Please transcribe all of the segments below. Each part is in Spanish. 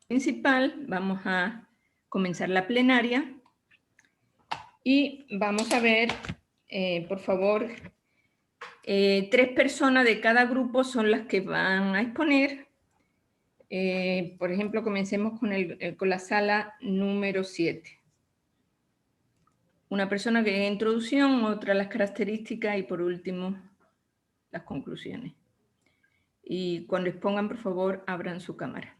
principal, vamos a comenzar la plenaria y vamos a ver, por favor, 3 personas de cada grupo son las que van a exponer. Por ejemplo, comencemos con la sala número 7. Una persona que haga introducción, otra las características y por último las conclusiones. Y cuando expongan, por favor, abran su cámara.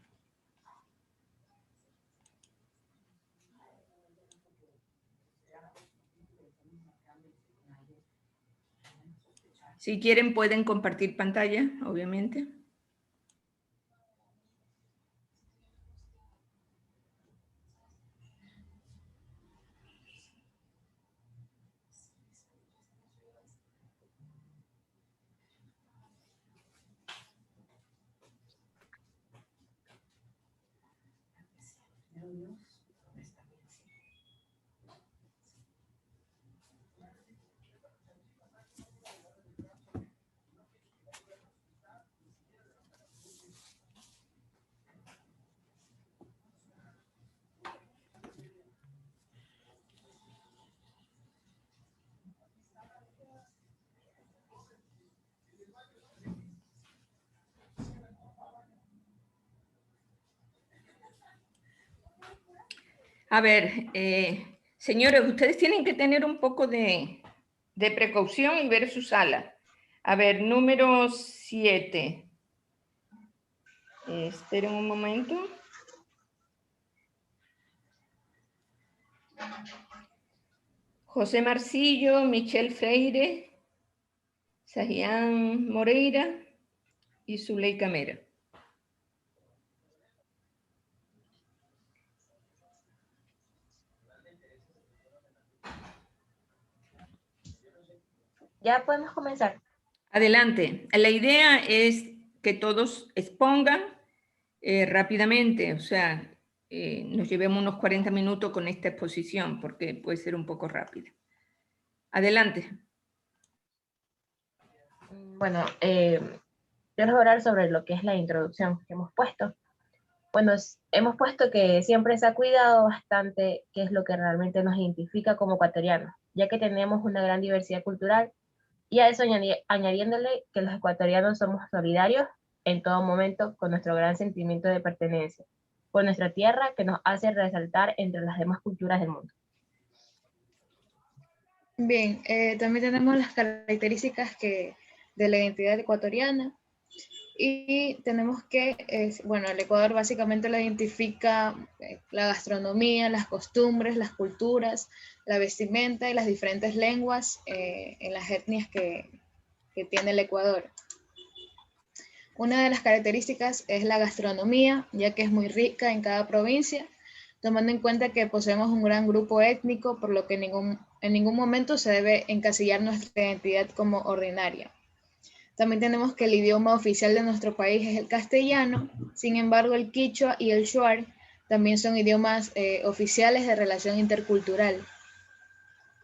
Si quieren, pueden compartir pantalla, obviamente. A ver, señores, ustedes tienen que tener un poco de precaución y ver su sala. A ver, número 7. Esperen un momento. José Marcillo, Michelle Freire, Sahián Moreira y Zuleika Mera. Ya podemos comenzar. Adelante. La idea es que todos expongan rápidamente, o sea, nos llevemos unos 40 minutos con esta exposición, porque puede ser un poco rápida. Adelante. Bueno, quiero hablar sobre lo que es la introducción que hemos puesto. Bueno, hemos puesto que siempre se ha cuidado bastante qué es lo que realmente nos identifica como ecuatorianos, ya que tenemos una gran diversidad cultural, y a eso añadiéndole que los ecuatorianos somos solidarios en todo momento con nuestro gran sentimiento de pertenencia por nuestra tierra, que nos hace resaltar entre las demás culturas del mundo. Bien, también tenemos las características de la identidad ecuatoriana, y tenemos que, bueno, el Ecuador básicamente lo identifica la gastronomía, las costumbres, las culturas, la vestimenta y las diferentes lenguas en las etnias que tiene el Ecuador. Una de las características es la gastronomía, ya que es muy rica en cada provincia, tomando en cuenta que poseemos un gran grupo étnico, por lo que en ningún momento se debe encasillar nuestra identidad como ordinaria. También tenemos que el idioma oficial de nuestro país es el castellano, sin embargo el quichua y el shuar también son idiomas oficiales de relación intercultural.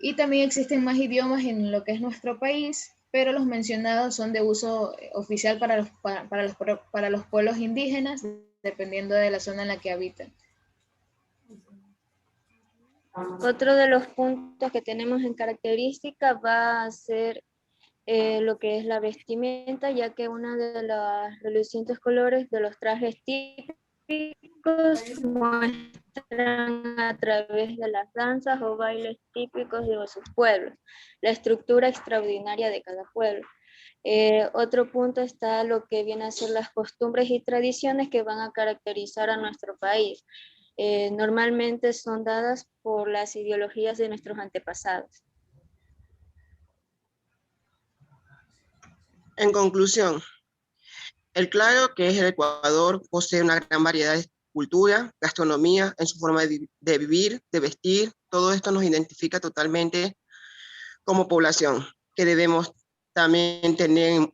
Y también existen más idiomas en lo que es nuestro país, pero los mencionados son de uso oficial para los pueblos indígenas, dependiendo de la zona en la que habitan. Otro de los puntos que tenemos en característica va a ser lo que es la vestimenta, ya que uno de los relucientes colores de los trajes típicos muestran a través de las danzas o bailes típicos de sus pueblos, la estructura extraordinaria de cada pueblo. Otro punto está lo que viene a ser las costumbres y tradiciones que van a caracterizar a nuestro país. Normalmente son dadas por las ideologías de nuestros antepasados. En conclusión, el claro que es el Ecuador posee una gran variedad de cultura, gastronomía, en su forma de vivir, de vestir. Todo esto nos identifica totalmente como población, que debemos también tener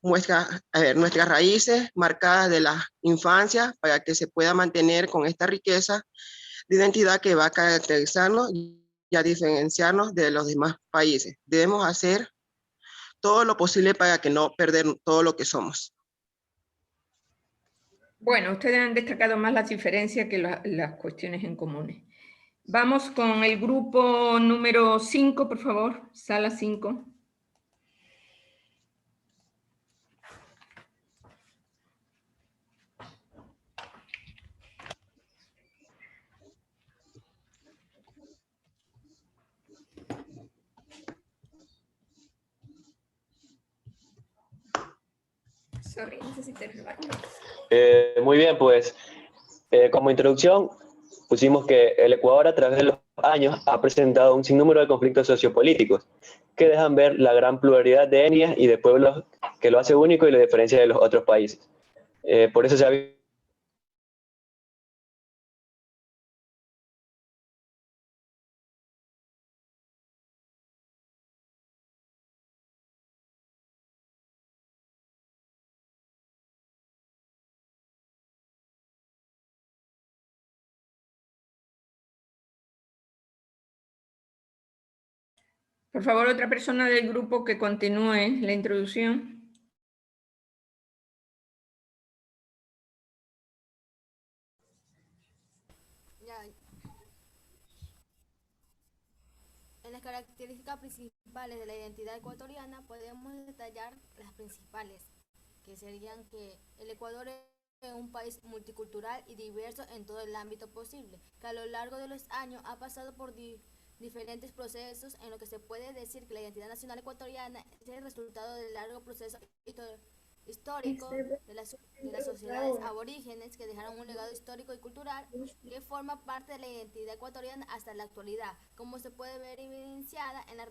nuestras raíces marcadas de la infancia para que se pueda mantener con esta riqueza de identidad que va a caracterizarnos y a diferenciarnos de los demás países. Debemos hacer todo lo posible para que no perder todo lo que somos. Bueno, ustedes han destacado más las diferencias que las cuestiones en comunes. Vamos con el grupo número 5, por favor, sala 5. Sorry, necesito el baño. Muy bien, pues como introducción pusimos que el Ecuador a través de los años ha presentado un sinnúmero de conflictos sociopolíticos que dejan ver la gran pluralidad de etnias y de pueblos que lo hace único y lo diferencia de los otros países. Por eso se ha visto Por favor, otra persona del grupo que continúe la introducción. En las características principales de la identidad ecuatoriana podemos detallar las principales, que serían que el Ecuador es un país multicultural y diverso en todo el ámbito posible, que a lo largo de los años ha pasado por diferentes procesos, en lo que se puede decir que la identidad nacional ecuatoriana es el resultado del largo proceso histórico de las sociedades aborígenes que dejaron un legado histórico y cultural que forma parte de la identidad ecuatoriana hasta la actualidad, como se puede ver evidenciada en la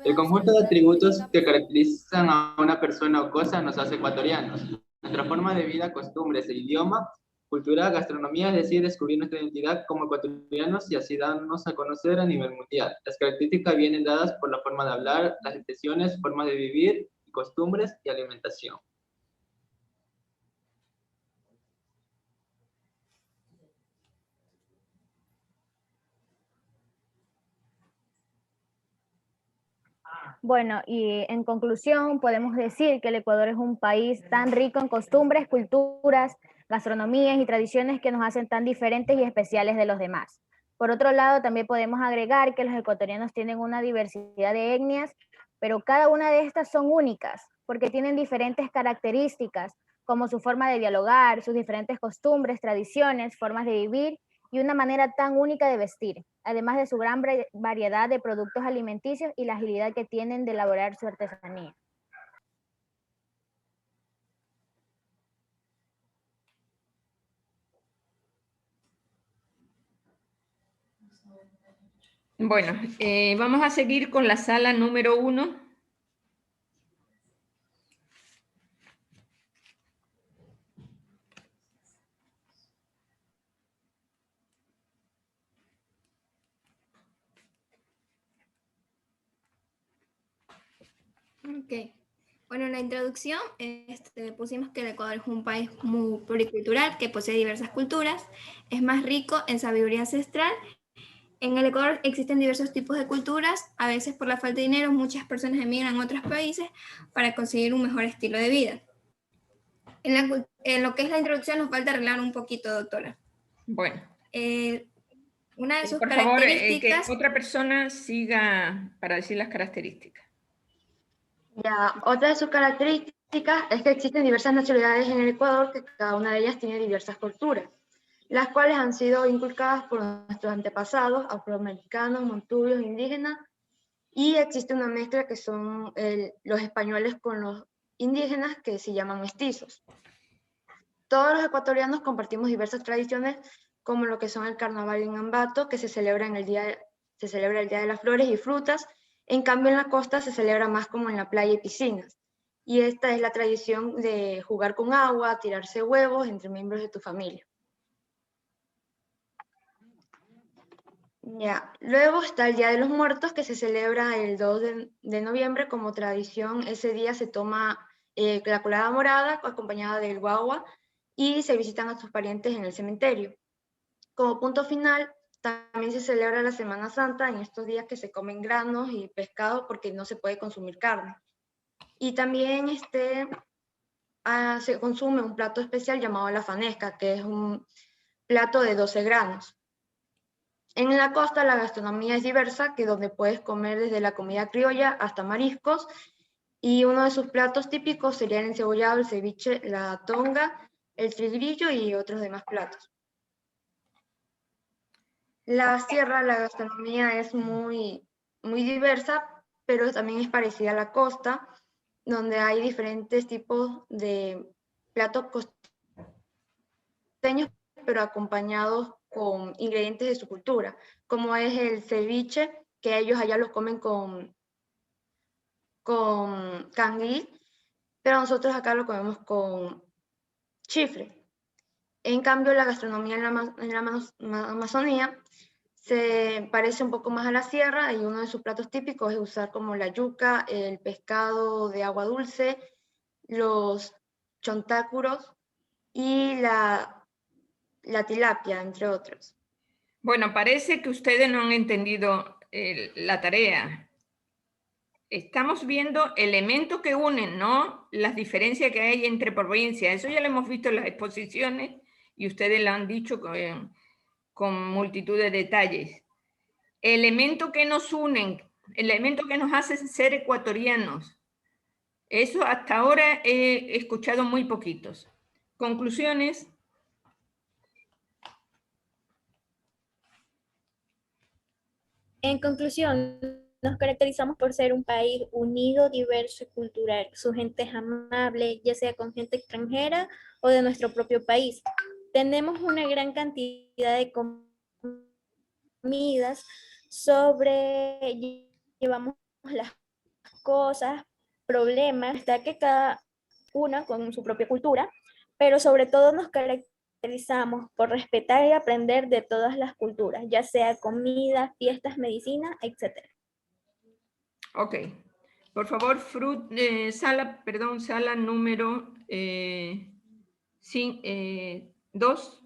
El conjunto de atributos que caracterizan a una persona o cosa nos hace ecuatorianos. Nuestra forma de vida, costumbres e idioma, cultura, gastronomía, es decir, descubrir nuestra identidad como ecuatorianos y así darnos a conocer a nivel mundial. Las características vienen dadas por la forma de hablar, las expresiones, formas de vivir, costumbres y alimentación. Bueno, y en conclusión podemos decir que el Ecuador es un país tan rico en costumbres, culturas, gastronomías y tradiciones que nos hacen tan diferentes y especiales de los demás. Por otro lado, también podemos agregar que los ecuatorianos tienen una diversidad de etnias, pero cada una de estas son únicas, porque tienen diferentes características, como su forma de dialogar, sus diferentes costumbres, tradiciones, formas de vivir y una manera tan única de vestir, además de su gran variedad de productos alimenticios y la agilidad que tienen de elaborar su artesanía. Bueno, vamos a seguir con la sala número 1. Ok. Bueno, en la introducción pusimos que el Ecuador es un país muy pluricultural que posee diversas culturas, es más rico en sabiduría ancestral. En el Ecuador existen diversos tipos de culturas, a veces por la falta de dinero muchas personas emigran a otros países para conseguir un mejor estilo de vida. En lo que es la introducción nos falta arreglar un poquito, doctora. Bueno. Una de sus por favor, características... que otra persona siga para decir las características. Ya, otra de sus características es que existen diversas nacionalidades en el Ecuador, que cada una de ellas tiene diversas culturas, las cuales han sido inculcadas por nuestros antepasados, afroamericanos, montubios, indígenas, y existe una mezcla que son los españoles con los indígenas, que se llaman mestizos. Todos los ecuatorianos compartimos diversas tradiciones, como lo que son el carnaval en Ambato, que se celebra el Día de las Flores y Frutas. En cambio, en la costa se celebra más como en la playa y piscinas. Y esta es la tradición de jugar con agua, tirarse huevos entre miembros de tu familia. Ya. Luego está el Día de los Muertos, que se celebra el 2 de noviembre. Como tradición, ese día se toma la colada morada acompañada del guagua y se visitan a sus parientes en el cementerio. Como punto final, también se celebra la Semana Santa en estos días que se comen granos y pescado porque no se puede consumir carne. Y también se consume un plato especial llamado la fanesca, que es un plato de 12 granos. En la costa la gastronomía es diversa, que donde puedes comer desde la comida criolla hasta mariscos, y uno de sus platos típicos sería el encebollado, el ceviche, la tonga, el tigrillo y otros demás platos. La sierra, la gastronomía es muy diversa, pero también es parecida a la costa, donde hay diferentes tipos de platos costeños, pero acompañados con ingredientes de su cultura, como es el ceviche, que ellos allá lo comen con canguil, pero nosotros acá lo comemos con chifle. En cambio, la gastronomía en la Amazonía se parece un poco más a la sierra, y uno de sus platos típicos es usar como la yuca, el pescado de agua dulce, los chontácuros y la tilapia, entre otros. Bueno, parece que ustedes no han entendido la tarea. Estamos viendo elementos que unen, ¿no? Las diferencias que hay entre provincias. Eso ya lo hemos visto en las exposiciones y ustedes lo han dicho con multitud de detalles. Elementos que nos unen, elementos que nos hacen ser ecuatorianos. Eso hasta ahora he escuchado muy poquitos. Conclusiones. En conclusión, nos caracterizamos por ser un país unido, diverso y cultural. Su gente es amable, ya sea con gente extranjera o de nuestro propio país. Tenemos una gran cantidad de comidas, llevamos las cosas, problemas, está que cada una con su propia cultura, pero sobre todo nos caracterizamos por respetar y aprender de todas las culturas, ya sea comida, fiestas, medicina, etc. Ok. Por favor, sala número 2.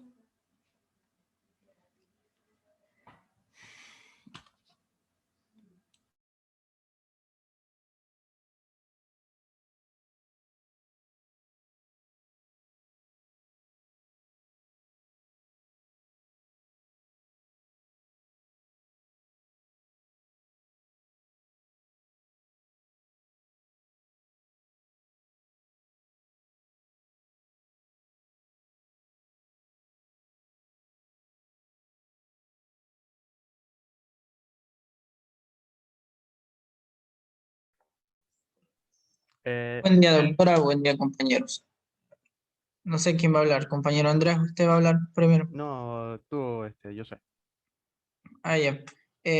Buen día, doctora. Buen día, compañeros. No sé quién va a hablar. Compañero Andrés, usted va a hablar primero. No, tú, yo sé. Ah, ya.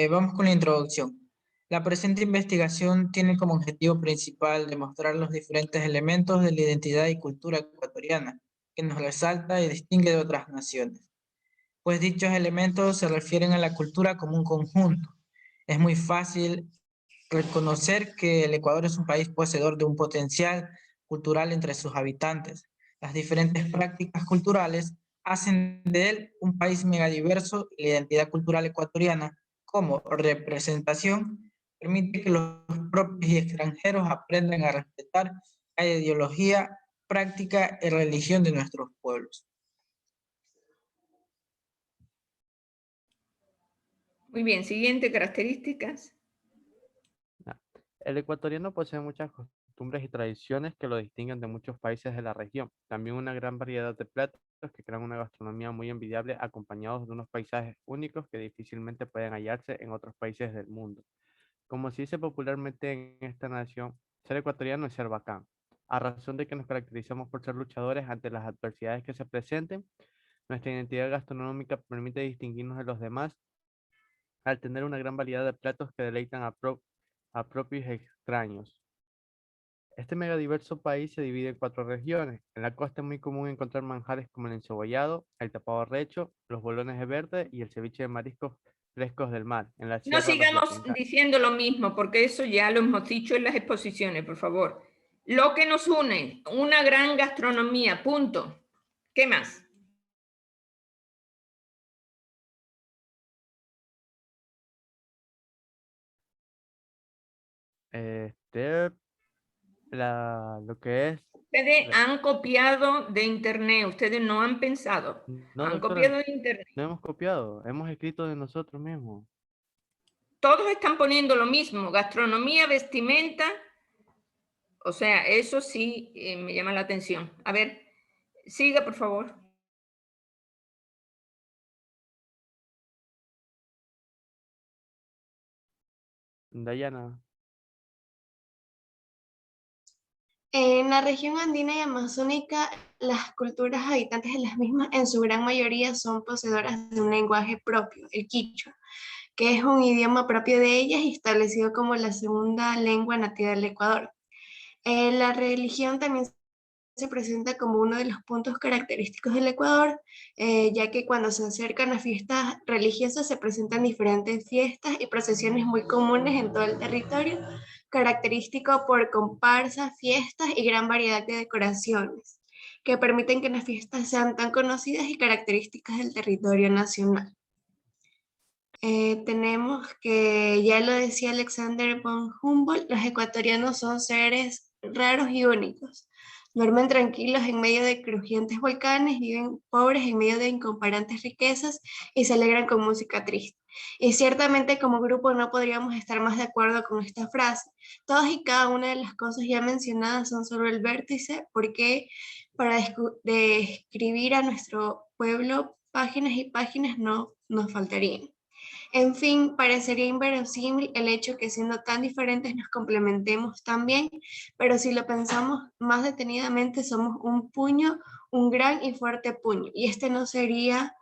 Vamos con la introducción. La presente investigación tiene como objetivo principal demostrar los diferentes elementos de la identidad y cultura ecuatoriana, que nos resalta y distingue de otras naciones. Pues dichos elementos se refieren a la cultura como un conjunto. Es muy fácil reconocer que el Ecuador es un país poseedor de un potencial cultural entre sus habitantes. Las diferentes prácticas culturales hacen de él un país megadiverso, y la identidad cultural ecuatoriana, como representación, permite que los propios y extranjeros aprendan a respetar la ideología, práctica y religión de nuestros pueblos. Muy bien, siguiente, características. El ecuatoriano posee muchas costumbres y tradiciones que lo distinguen de muchos países de la región. También una gran variedad de platos que crean una gastronomía muy envidiable, acompañados de unos paisajes únicos que difícilmente pueden hallarse en otros países del mundo. Como se dice popularmente en esta nación, ser ecuatoriano es ser bacán, a razón de que nos caracterizamos por ser luchadores ante las adversidades que se presenten. Nuestra identidad gastronómica permite distinguirnos de los demás al tener una gran variedad de platos que deleitan a propios y extraños. Este megadiverso país se divide en 4 regiones. En la costa es muy común encontrar manjares como el encebollado, el tapado recho, los bolones de verde y el ceviche de mariscos frescos del mar. En la No sierra, sigamos diciendo lo mismo, porque eso ya lo hemos dicho en las exposiciones, por favor. Lo que nos une, una gran gastronomía, punto. ¿Qué más? Lo que es... Ustedes han copiado de internet, ustedes no han pensado. No, Han doctora, copiado de internet. no hemos copiado, hemos escrito de nosotros mismos. Todos están poniendo lo mismo, gastronomía, vestimenta. O sea, eso sí me llama la atención. A ver, siga, por favor. Dayana. En la región andina y amazónica, las culturas habitantes de las mismas, en su gran mayoría, son poseedoras de un lenguaje propio, el quichua, que es un idioma propio de ellas y establecido como la segunda lengua nativa del Ecuador. La religión también se presenta como uno de los puntos característicos del Ecuador, ya que cuando se acercan las fiestas religiosas se presentan diferentes fiestas y procesiones muy comunes en todo el territorio, característico por comparsas, fiestas y gran variedad de decoraciones, que permiten que las fiestas sean tan conocidas y características del territorio nacional. Tenemos que, ya lo decía Alexander von Humboldt, los ecuatorianos son seres raros y únicos. Duermen tranquilos en medio de crujientes volcanes, viven pobres en medio de incomparantes riquezas y se alegran con música triste. Y ciertamente como grupo no podríamos estar más de acuerdo con esta frase. Todas y cada una de las cosas ya mencionadas son solo el vértice, porque para describir a nuestro pueblo, páginas y páginas no nos faltarían. En fin, parecería inverosímil el hecho que siendo tan diferentes nos complementemos tan bien, pero si lo pensamos más detenidamente somos un puño, un gran y fuerte puño, y este no sería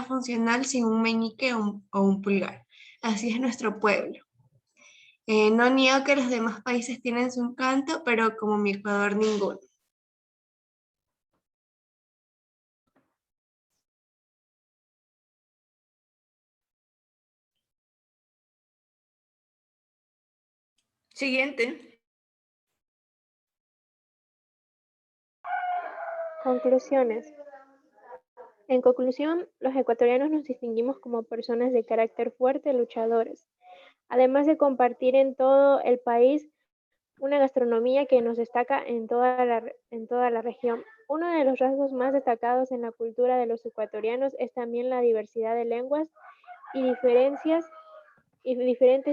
funcional sin un meñique o un pulgar. Así es nuestro pueblo. No niego que los demás países tienen su encanto, pero como mi Ecuador ninguno. Siguiente. Conclusiones. En conclusión, los ecuatorianos nos distinguimos como personas de carácter fuerte, luchadores, además de compartir en todo el país una gastronomía que nos destaca en toda la región. Uno de los rasgos más destacados en la cultura de los ecuatorianos es también la diversidad de lenguas y diferentes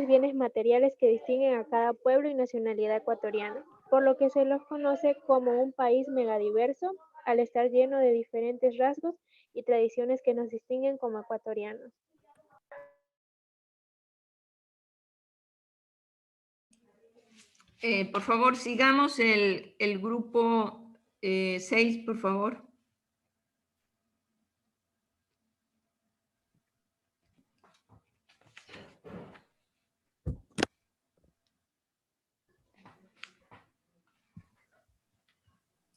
bienes materiales que distinguen a cada pueblo y nacionalidad ecuatoriana, por lo que se los conoce como un país megadiverso, al estar lleno de diferentes rasgos y tradiciones que nos distinguen como ecuatorianos. Por favor, sigamos el grupo 6, por favor.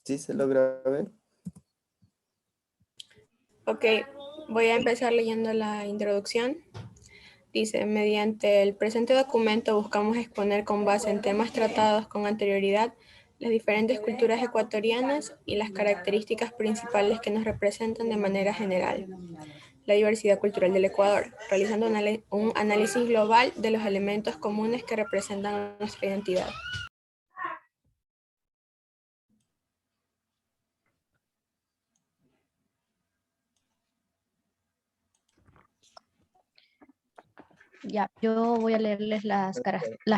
¿Sí se logra ver? Ok, voy a empezar leyendo la introducción. Dice, mediante el presente documento buscamos exponer con base en temas tratados con anterioridad las diferentes culturas ecuatorianas y las características principales que nos representan de manera general la diversidad cultural del Ecuador, realizando un análisis global de los elementos comunes que representan nuestra identidad. Ya, yo voy a leerles las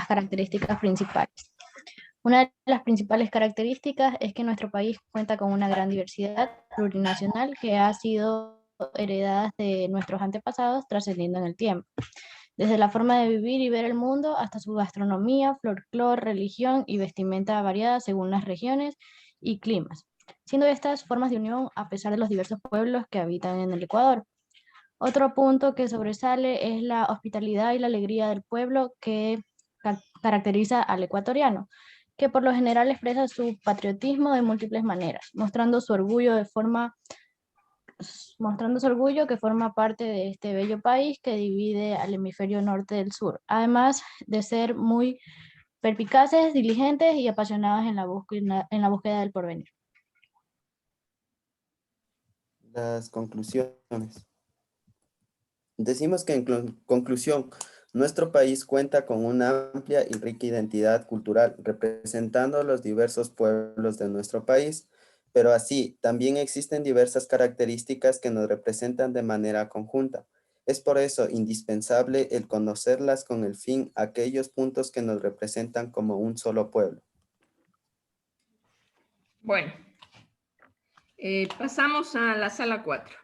características principales. Una de las principales características es que nuestro país cuenta con una gran diversidad plurinacional que ha sido heredada de nuestros antepasados trascendiendo en el tiempo. Desde la forma de vivir y ver el mundo hasta su gastronomía, folclore, religión y vestimenta variada según las regiones y climas, siendo estas formas de unión a pesar de los diversos pueblos que habitan en el Ecuador. Otro punto que sobresale es la hospitalidad y la alegría del pueblo que caracteriza al ecuatoriano, que por lo general expresa su patriotismo de múltiples maneras, mostrando su orgullo que forma parte de este bello país que divide al hemisferio norte del sur, además de ser muy perspicaces, diligentes y apasionados en la búsqueda del porvenir. Las conclusiones. Decimos que en conclusión, Nuestro país cuenta con una amplia y rica identidad cultural, representando los diversos pueblos de nuestro país, pero así también existen diversas características que nos representan de manera conjunta. Es por eso indispensable el conocerlas con el fin aquellos puntos que nos representan como un solo pueblo. Bueno, pasamos a la sala 4.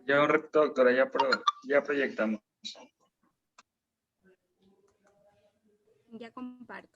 Ya un reto, doctora, ya proyectamos. Ya comparto.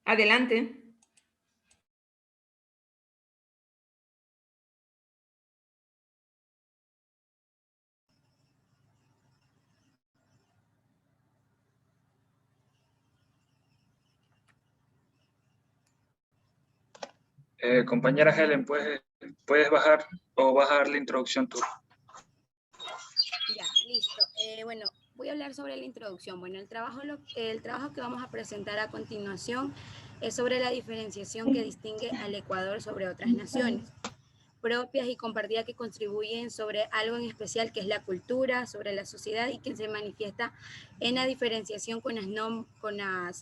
Adelante. Compañera Helen, ¿puedes bajar o bajar la introducción tú? Ya, listo. Bueno, voy a hablar sobre la introducción. Bueno, el trabajo que vamos a presentar a continuación es sobre la diferenciación que distingue al Ecuador sobre otras naciones propias y compartidas que contribuyen sobre algo en especial que es la cultura, sobre la sociedad y que se manifiesta en la diferenciación con las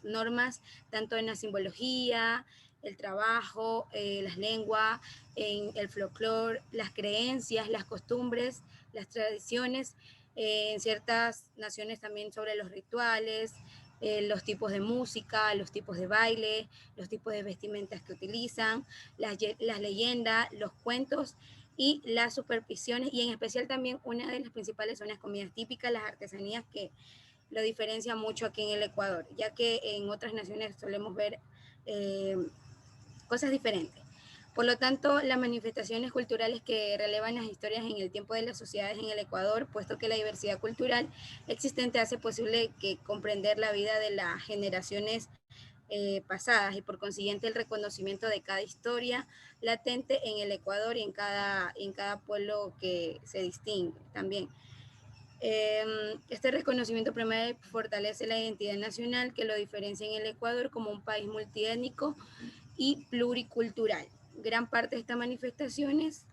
normas, tanto en la simbología, el trabajo, las lenguas, en el folclore, las creencias, las costumbres, las tradiciones, en ciertas naciones también sobre los rituales, los tipos de música, los tipos de baile, los tipos de vestimentas que utilizan, las leyendas, los cuentos y las supersticiones, y en especial también una de las principales son las comidas típicas, las artesanías que lo diferencian mucho aquí en el Ecuador, ya que en otras naciones solemos ver cosas diferentes. Por lo tanto, las manifestaciones culturales que relevan las historias en el tiempo de las sociedades en el Ecuador, puesto que la diversidad cultural existente hace posible que comprender la vida de las generaciones pasadas y por consiguiente el reconocimiento de cada historia latente en el Ecuador y en cada pueblo que se distingue también. Este reconocimiento primero fortalece la identidad nacional que lo diferencia en el Ecuador como un país multiétnico y pluricultural. Gran parte de estas manifestaciones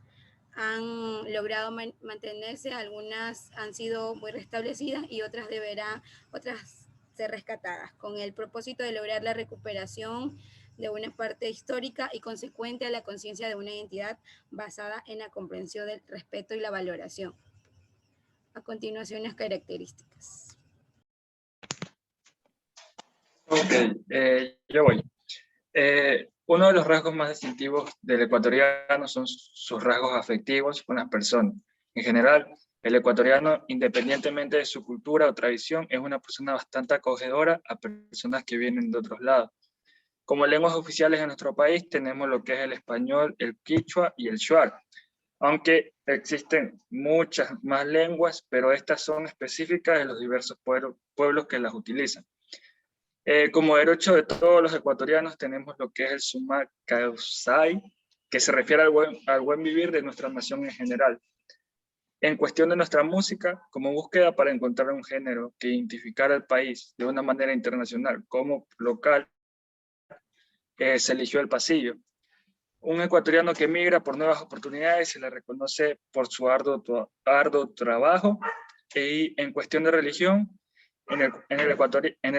han logrado mantenerse, algunas han sido muy restablecidas y otras ser rescatadas, con el propósito de lograr la recuperación de una parte histórica y consecuente a la conciencia de una identidad basada en la comprensión del respeto y la valoración. A continuación, las características. Ok, yo voy. Uno de los rasgos más distintivos del ecuatoriano son sus rasgos afectivos con las personas. En general, el ecuatoriano, independientemente de su cultura o tradición, es una persona bastante acogedora a personas que vienen de otros lados. Como lenguas oficiales de nuestro país tenemos lo que es el español, el quichua y el shuar, aunque existen muchas más lenguas, pero estas son específicas de los diversos pueblos que las utilizan. Como derecho de todos los ecuatorianos tenemos lo que es el summa causae, que se refiere al buen vivir de nuestra nación en general. En cuestión de nuestra música, como búsqueda para encontrar un género que identificara al país de una manera internacional como local, se eligió el pasillo. Un ecuatoriano que migra por nuevas oportunidades se le reconoce por su arduo trabajo. Y en cuestión de religión, en el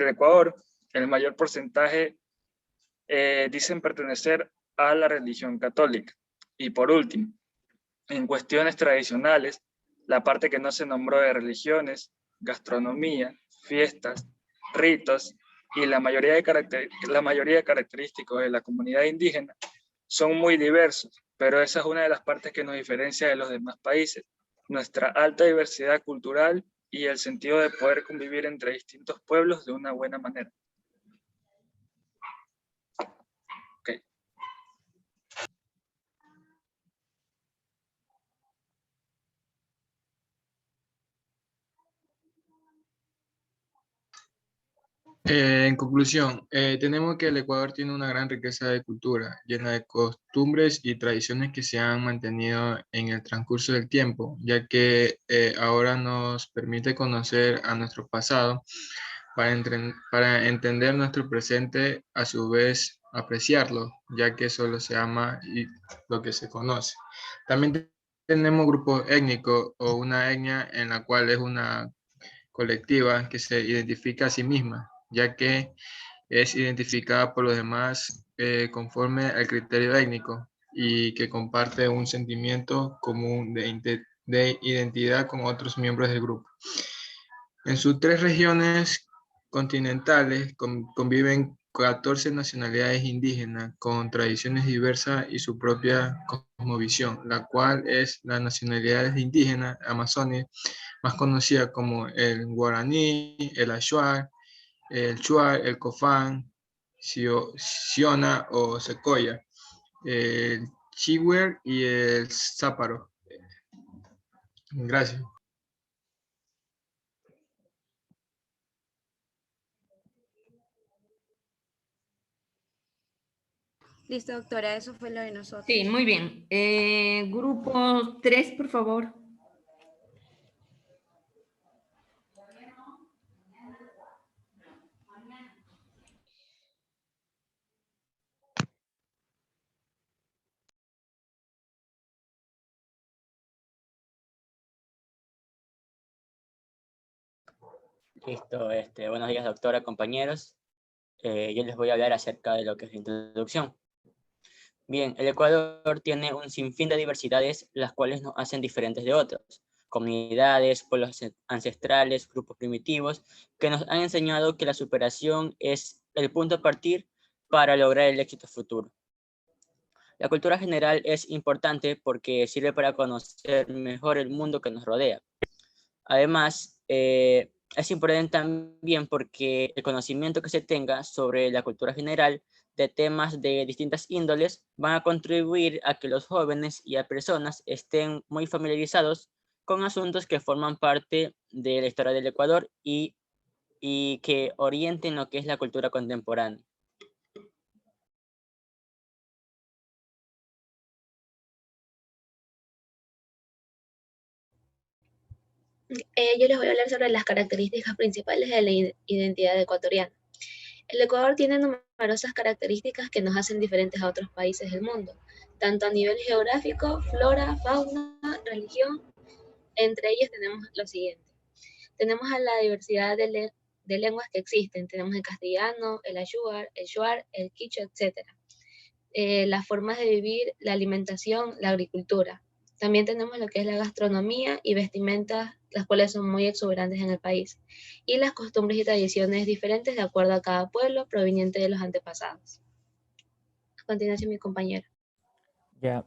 Ecuador, el mayor porcentaje dicen pertenecer a la religión católica. Y por último, en cuestiones tradicionales, la parte que no se nombró de religiones, gastronomía, fiestas, ritos y la mayoría de característicos de la comunidad indígena son muy diversos, pero esa es una de las partes que nos diferencia de los demás países, nuestra alta diversidad cultural y el sentido de poder convivir entre distintos pueblos de una buena manera. Okay. En conclusión, tenemos que el Ecuador tiene una gran riqueza de cultura, llena de costumbres y tradiciones que se han mantenido en el transcurso del tiempo, ya que ahora nos permite conocer a nuestro pasado para entender nuestro presente, a su vez apreciarlo, ya que solo se ama lo que se conoce. También tenemos grupos étnicos o una etnia en la cual es una colectiva que se identifica a sí misma, ya que es identificada por los demás conforme al criterio étnico y que comparte un sentimiento común de identidad con otros miembros del grupo. En sus 3 regiones continentales conviven 14 nacionalidades indígenas con tradiciones diversas y su propia cosmovisión, la cual es la nacionalidad indígena amazónica más conocida como el guaraní, el achuar, el chuar, el cofán, siona o secoya, el chiwer y el záparo. Gracias. Listo, doctora, eso fue lo de nosotros. Sí, muy bien. Grupo 3, por favor. Listo, buenos días doctora, compañeros. Yo les voy a hablar acerca de lo que es la introducción. Bien, el Ecuador tiene un sinfín de diversidades, las cuales nos hacen diferentes de otros. Comunidades, pueblos ancestrales, grupos primitivos, que nos han enseñado que la superación es el punto a partir para lograr el éxito futuro. La cultura general es importante porque sirve para conocer mejor el mundo que nos rodea. Además, es importante también porque el conocimiento que se tenga sobre la cultura general de temas de distintas índoles van a contribuir a que los jóvenes y a personas estén muy familiarizados con asuntos que forman parte de la historia del Ecuador y que orienten lo que es la cultura contemporánea. Yo les voy a hablar sobre las características principales de la identidad ecuatoriana. El Ecuador tiene numerosas características que nos hacen diferentes a otros países del mundo, tanto a nivel geográfico, flora, fauna, religión. Entre ellos tenemos lo siguiente. Tenemos a la diversidad de lenguas que existen. Tenemos el castellano, el ayúar, el shuar, el quichua, etc. Las formas de vivir, la alimentación, la agricultura. También tenemos lo que es la gastronomía y vestimentas, las cuales son muy exuberantes en el país, y las costumbres y tradiciones diferentes de acuerdo a cada pueblo proveniente de los antepasados. A continuación, mi compañero. Ya,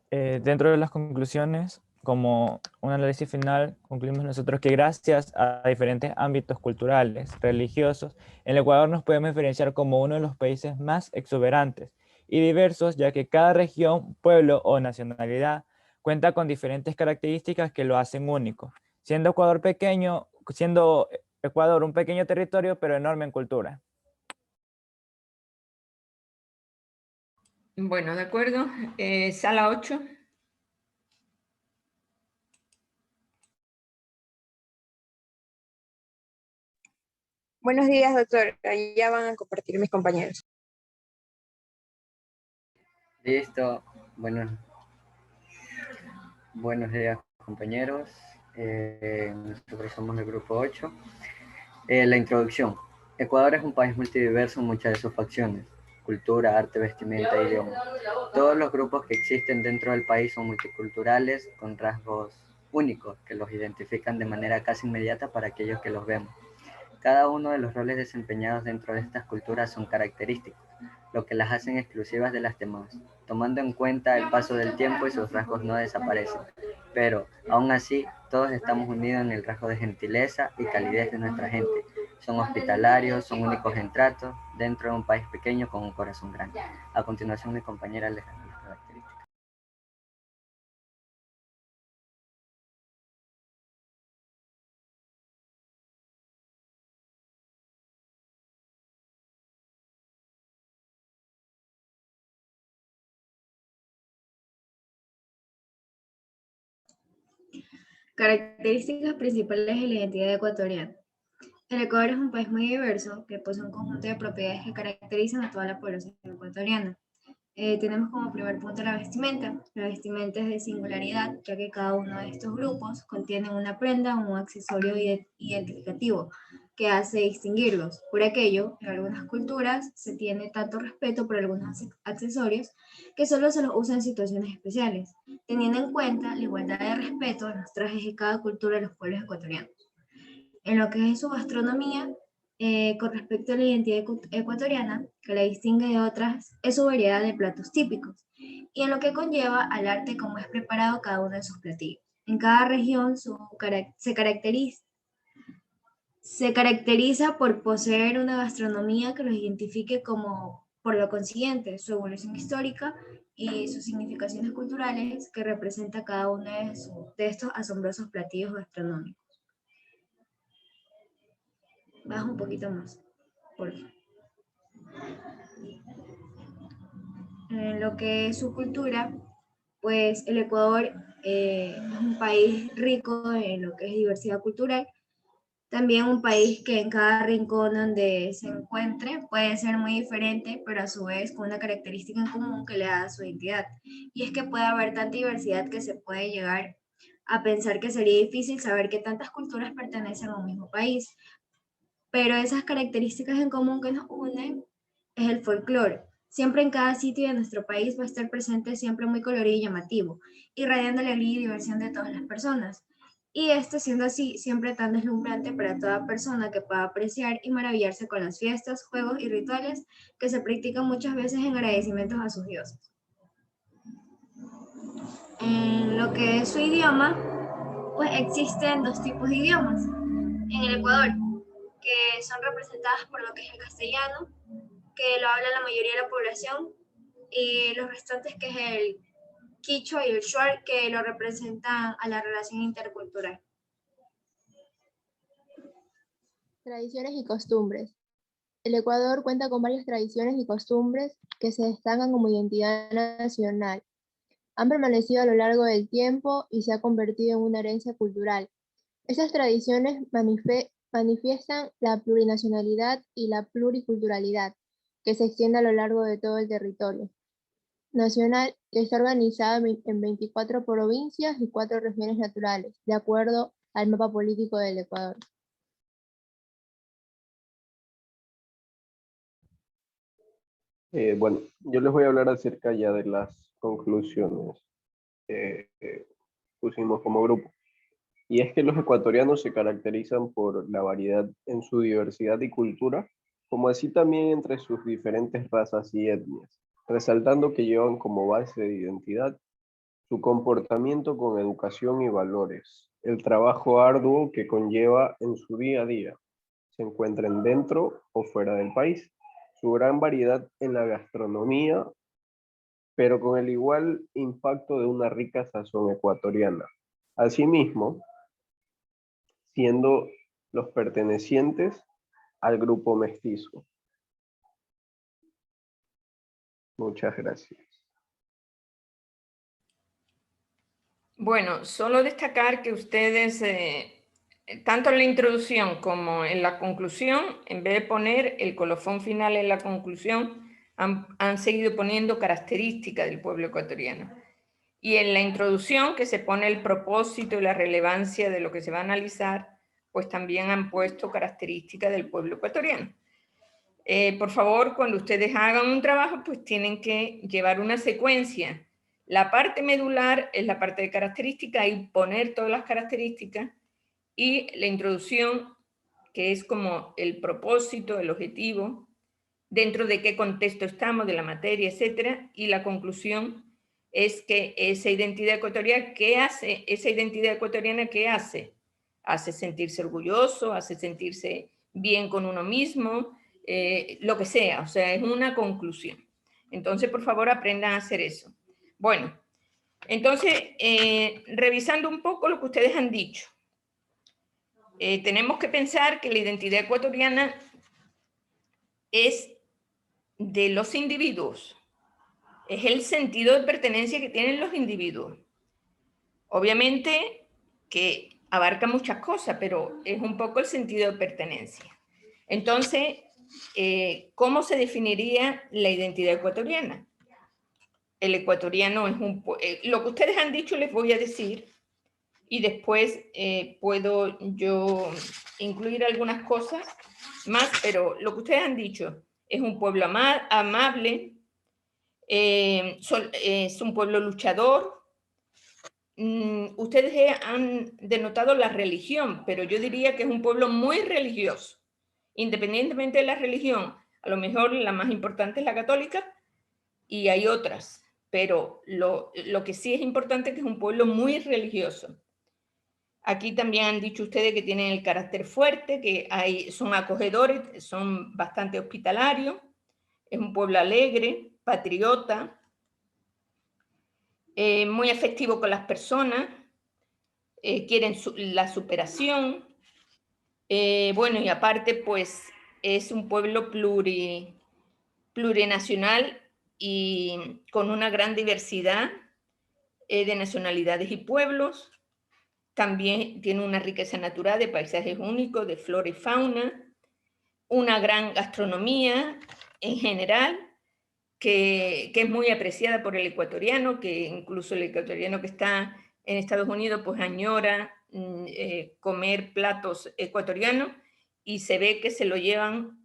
dentro de las conclusiones, como un análisis final, concluimos nosotros que gracias a diferentes ámbitos culturales, religiosos, el Ecuador nos podemos diferenciar como uno de los países más exuberantes y diversos, ya que cada región, pueblo o nacionalidad cuenta con diferentes características que lo hacen único, siendo Ecuador un pequeño territorio, pero enorme en cultura. Bueno, de acuerdo. Sala 8. Buenos días, doctor. Ya van a compartir mis compañeros. Listo. Buenos días, compañeros. Nosotros somos del grupo 8. La introducción. Ecuador es un país multidiverso en muchas de sus facciones: cultura, arte, vestimenta, idioma. Todos los grupos que existen dentro del país son multiculturales, con rasgos únicos que los identifican de manera casi inmediata para aquellos que los vemos. Cada uno de los roles desempeñados dentro de estas culturas son característicos, lo que las hacen exclusivas de las demás, tomando en cuenta el paso del tiempo y sus rasgos no desaparecen. Pero, aún así, todos estamos unidos en el rasgo de gentileza y calidez de nuestra gente. Son hospitalarios, son únicos en trato, dentro de un país pequeño con un corazón grande. A continuación, mi compañera les da las características. Características principales de la identidad ecuatoriana. El Ecuador es un país muy diverso que posee un conjunto de propiedades que caracterizan a toda la población ecuatoriana. Tenemos como primer punto la vestimenta. La vestimenta es de singularidad, ya que cada uno de estos grupos contiene una prenda o un accesorio identificativo que hace distinguirlos. Por aquello, en algunas culturas se tiene tanto respeto por algunos accesorios que solo se los usa en situaciones especiales, teniendo en cuenta la igualdad de respeto en los trajes de cada cultura de los pueblos ecuatorianos. En lo que es su gastronomía, con respecto a la identidad ecuatoriana, que la distingue de otras, es su variedad de platos típicos, y en lo que conlleva al arte como es preparado cada uno de sus platillos. En cada región se caracteriza por poseer una gastronomía que los identifique como, por lo consiguiente, su evolución histórica y sus significaciones culturales que representa cada uno de estos asombrosos platillos gastronómicos. Baja un poquito más, por favor. En lo que es su cultura, pues el Ecuador es un país rico en lo que es diversidad cultural, también un país que en cada rincón donde se encuentre puede ser muy diferente, pero a su vez con una característica en común que le da su identidad. Y es que puede haber tanta diversidad que se puede llegar a pensar que sería difícil saber que tantas culturas pertenecen a un mismo país. Pero esas características en común que nos unen es el folclore. Siempre en cada sitio de nuestro país va a estar presente, siempre muy colorido y llamativo, irradiando alegría y diversión de todas las personas. Y esto siendo así, siempre tan deslumbrante para toda persona que pueda apreciar y maravillarse con las fiestas, juegos y rituales que se practican muchas veces en agradecimientos a sus dioses. En lo que es su idioma, pues existen dos tipos de idiomas en el Ecuador, que son representadas por lo que es el castellano, que lo habla la mayoría de la población, y los restantes que es el quichua y el shuar, que lo representan a la relación intercultural. Tradiciones y costumbres. El Ecuador cuenta con varias tradiciones y costumbres que se destacan como identidad nacional. Han permanecido a lo largo del tiempo y se ha convertido en una herencia cultural. Estas tradiciones manifiestan la plurinacionalidad y la pluriculturalidad que se extiende a lo largo de todo el territorio nacional, que está organizado en 24 provincias y 4 regiones naturales, de acuerdo al mapa político del Ecuador. Bueno, yo les voy a hablar acerca ya de las conclusiones que pusimos como grupo. Y es que los ecuatorianos se caracterizan por la variedad en su diversidad y cultura, como así también entre sus diferentes razas y etnias, resaltando que llevan como base de identidad su comportamiento con educación y valores, el trabajo arduo que conlleva en su día a día, se encuentren dentro o fuera del país, su gran variedad en la gastronomía, pero con el igual impacto de una rica sazón ecuatoriana. Asimismo, siendo los pertenecientes al grupo mestizo. Muchas gracias. Bueno, solo destacar que ustedes, tanto en la introducción como en la conclusión, en vez de poner el colofón final en la conclusión, han seguido poniendo características del pueblo ecuatoriano. Y en la introducción, que se pone el propósito y la relevancia de lo que se va a analizar, pues también han puesto características del pueblo ecuatoriano. Por favor, cuando ustedes hagan un trabajo, pues tienen que llevar una secuencia. La parte medular es la parte de características y poner todas las características, y la introducción, que es como el propósito, el objetivo, dentro de qué contexto estamos, de la materia, etcétera, y la conclusión es que esa identidad ecuatoriana, ¿qué hace? Esa identidad ecuatoriana, ¿qué hace? Hace sentirse orgulloso, hace sentirse bien con uno mismo, lo que sea, o sea, es una conclusión. Entonces, por favor, aprendan a hacer eso. Bueno, entonces, revisando un poco lo que ustedes han dicho, tenemos que pensar que la identidad ecuatoriana es de los individuos, es el sentido de pertenencia que tienen los individuos. Obviamente que abarca muchas cosas, pero es un poco el sentido de pertenencia. Entonces, ¿cómo se definiría la identidad ecuatoriana? El ecuatoriano es lo que ustedes han dicho les voy a decir, y después puedo yo incluir algunas cosas más, pero lo que ustedes han dicho es un pueblo amable, es un pueblo luchador. Ustedes han denotado la religión, pero yo diría que es un pueblo muy religioso. Independientemente de la religión, a lo mejor la más importante es la católica y hay otras, pero lo que sí es importante es que es un pueblo muy religioso. Aquí también han dicho ustedes que tienen el carácter fuerte, que son acogedores, son bastante hospitalarios, es un pueblo alegre, patriota, muy afectivo con las personas, quieren la superación. Bueno, y aparte, pues, es un pueblo plurinacional y con una gran diversidad de nacionalidades y pueblos. También tiene una riqueza natural de paisajes únicos, de flora y fauna, una gran gastronomía en general, que es muy apreciada por el ecuatoriano, que incluso el ecuatoriano que está en Estados Unidos pues añora comer platos ecuatorianos, y se ve que se lo llevan,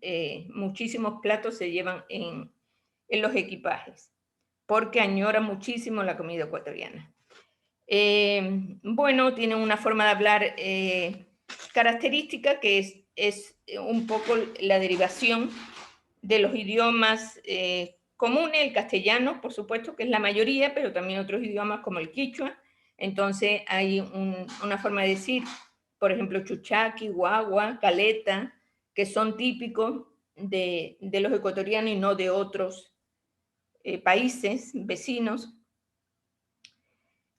muchísimos platos se llevan en los equipajes, porque añora muchísimo la comida ecuatoriana. Bueno, tiene una forma de hablar característica, que es un poco la derivación de los idiomas comunes, el castellano, por supuesto, que es la mayoría, pero también otros idiomas como el quichua. Entonces hay una forma de decir, por ejemplo, chuchaqui, guagua, caleta, que son típicos de los ecuatorianos y no de otros países vecinos.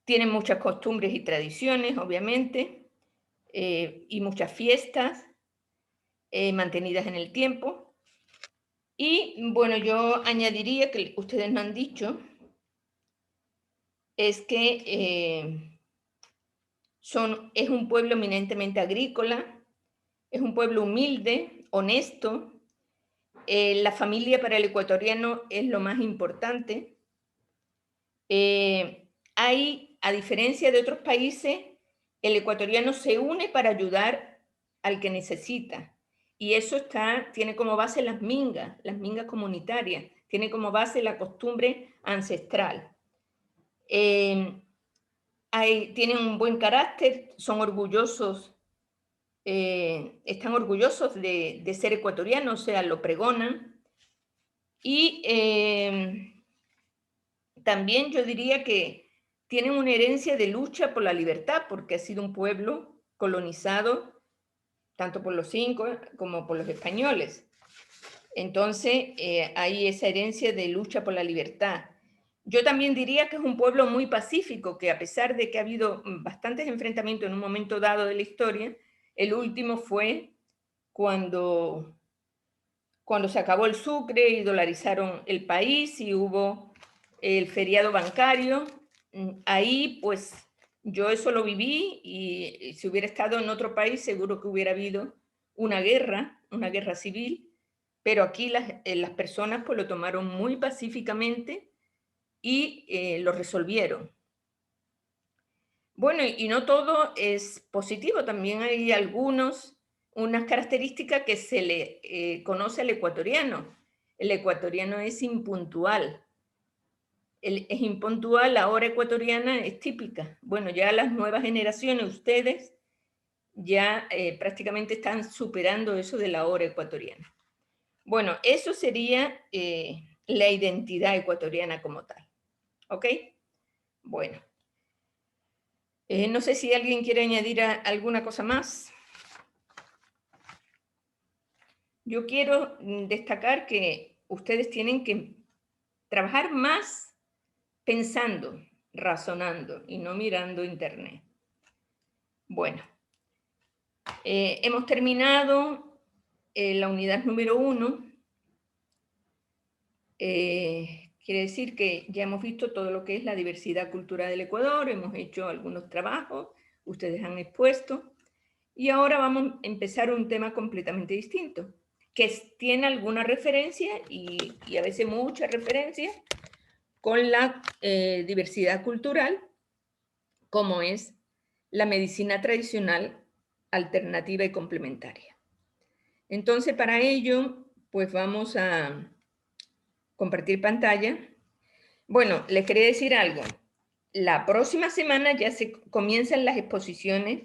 Tienen muchas costumbres y tradiciones, obviamente, y muchas fiestas mantenidas en el tiempo. Y bueno, yo añadiría que ustedes no han dicho, es que es un pueblo eminentemente agrícola, es un pueblo humilde, honesto. La familia para el ecuatoriano es lo más importante. A diferencia de otros países, el ecuatoriano se une para ayudar al que necesita. Y eso tiene como base las mingas comunitarias, tiene como base la costumbre ancestral. Tienen un buen carácter, son orgullosos, están orgullosos de ser ecuatorianos, o sea, lo pregonan. Y también yo diría que tienen una herencia de lucha por la libertad, porque ha sido un pueblo colonizado tanto por los incas como por los españoles. Entonces, hay esa herencia de lucha por la libertad. Yo también diría que es un pueblo muy pacífico, que a pesar de que ha habido bastantes enfrentamientos en un momento dado de la historia, el último fue cuando cuando se acabó el sucre y dolarizaron el país y hubo el feriado bancario. Ahí pues yo eso lo viví y si hubiera estado en otro país seguro que hubiera habido una guerra civil, pero aquí las personas pues lo tomaron muy pacíficamente y lo resolvieron. Bueno, y no todo es positivo, también hay unas características que se le conoce al ecuatoriano. El ecuatoriano es impuntual. Es impuntual, la hora ecuatoriana es típica. Bueno, ya las nuevas generaciones, ustedes, ya prácticamente están superando eso de la hora ecuatoriana. Bueno, eso sería la identidad ecuatoriana como tal. ¿Ok? Bueno. No sé si alguien quiere añadir alguna cosa más. Yo quiero destacar que ustedes tienen que trabajar más pensando, razonando y no mirando internet. Bueno, hemos terminado la unidad número 1. Quiere decir que ya hemos visto todo lo que es la diversidad cultural del Ecuador, hemos hecho algunos trabajos, ustedes han expuesto, y ahora vamos a empezar un tema completamente distinto, que tiene alguna referencia y a veces mucha referencia con la diversidad cultural, como es la medicina tradicional, alternativa y complementaria. Entonces, para ello, pues vamos a compartir pantalla. Bueno, les quería decir algo. La próxima semana ya se comienzan las exposiciones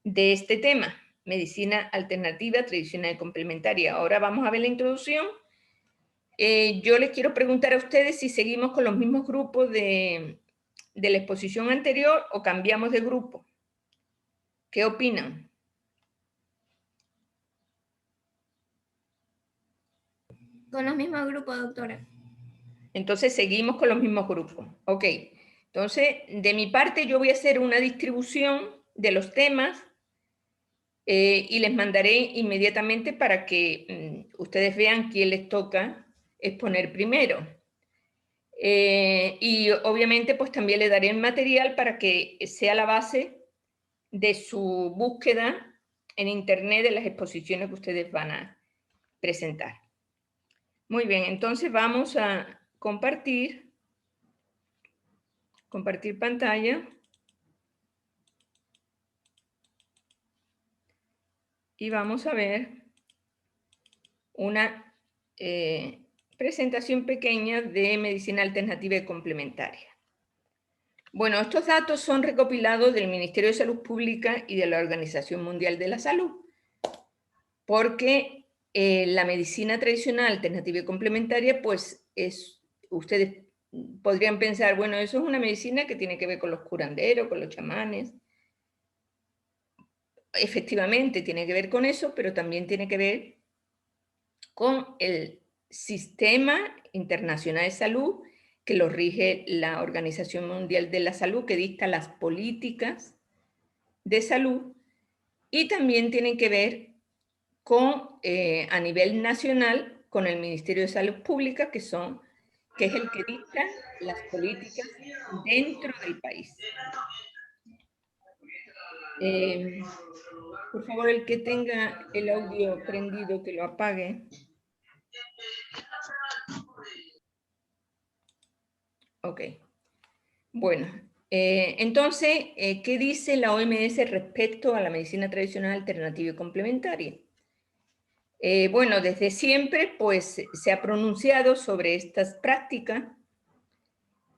de este tema, medicina alternativa, tradicional y complementaria. Ahora vamos a ver la introducción. Yo les quiero preguntar a ustedes si seguimos con los mismos grupos de la exposición anterior o cambiamos de grupo. ¿Qué opinan? Con los mismos grupos, doctora. Entonces seguimos con los mismos grupos. Ok. Entonces, de mi parte yo voy a hacer una distribución de los temas y les mandaré inmediatamente para que ustedes vean quién les toca exponer primero. Y obviamente pues también les daré el material para que sea la base de su búsqueda en internet de las exposiciones que ustedes van a presentar. Muy bien, entonces vamos a compartir pantalla. Y vamos a ver una presentación pequeña de medicina alternativa y complementaria. Bueno, estos datos son recopilados del Ministerio de Salud Pública y de la Organización Mundial de la Salud, porque la medicina tradicional, alternativa y complementaria, pues ustedes podrían pensar, bueno, eso es una medicina que tiene que ver con los curanderos, con los chamanes. Efectivamente tiene que ver con eso, pero también tiene que ver con el Sistema Internacional de Salud, que lo rige la Organización Mundial de la Salud, que dicta las políticas de salud, y también tienen que ver con, a nivel nacional, con el Ministerio de Salud Pública, que es el que dicta las políticas dentro del país. Por favor, el que tenga el audio prendido, que lo apague. Ok. Bueno, entonces, ¿qué dice la OMS respecto a la medicina tradicional, alternativa y complementaria? Bueno, desde siempre, pues, se ha pronunciado sobre estas prácticas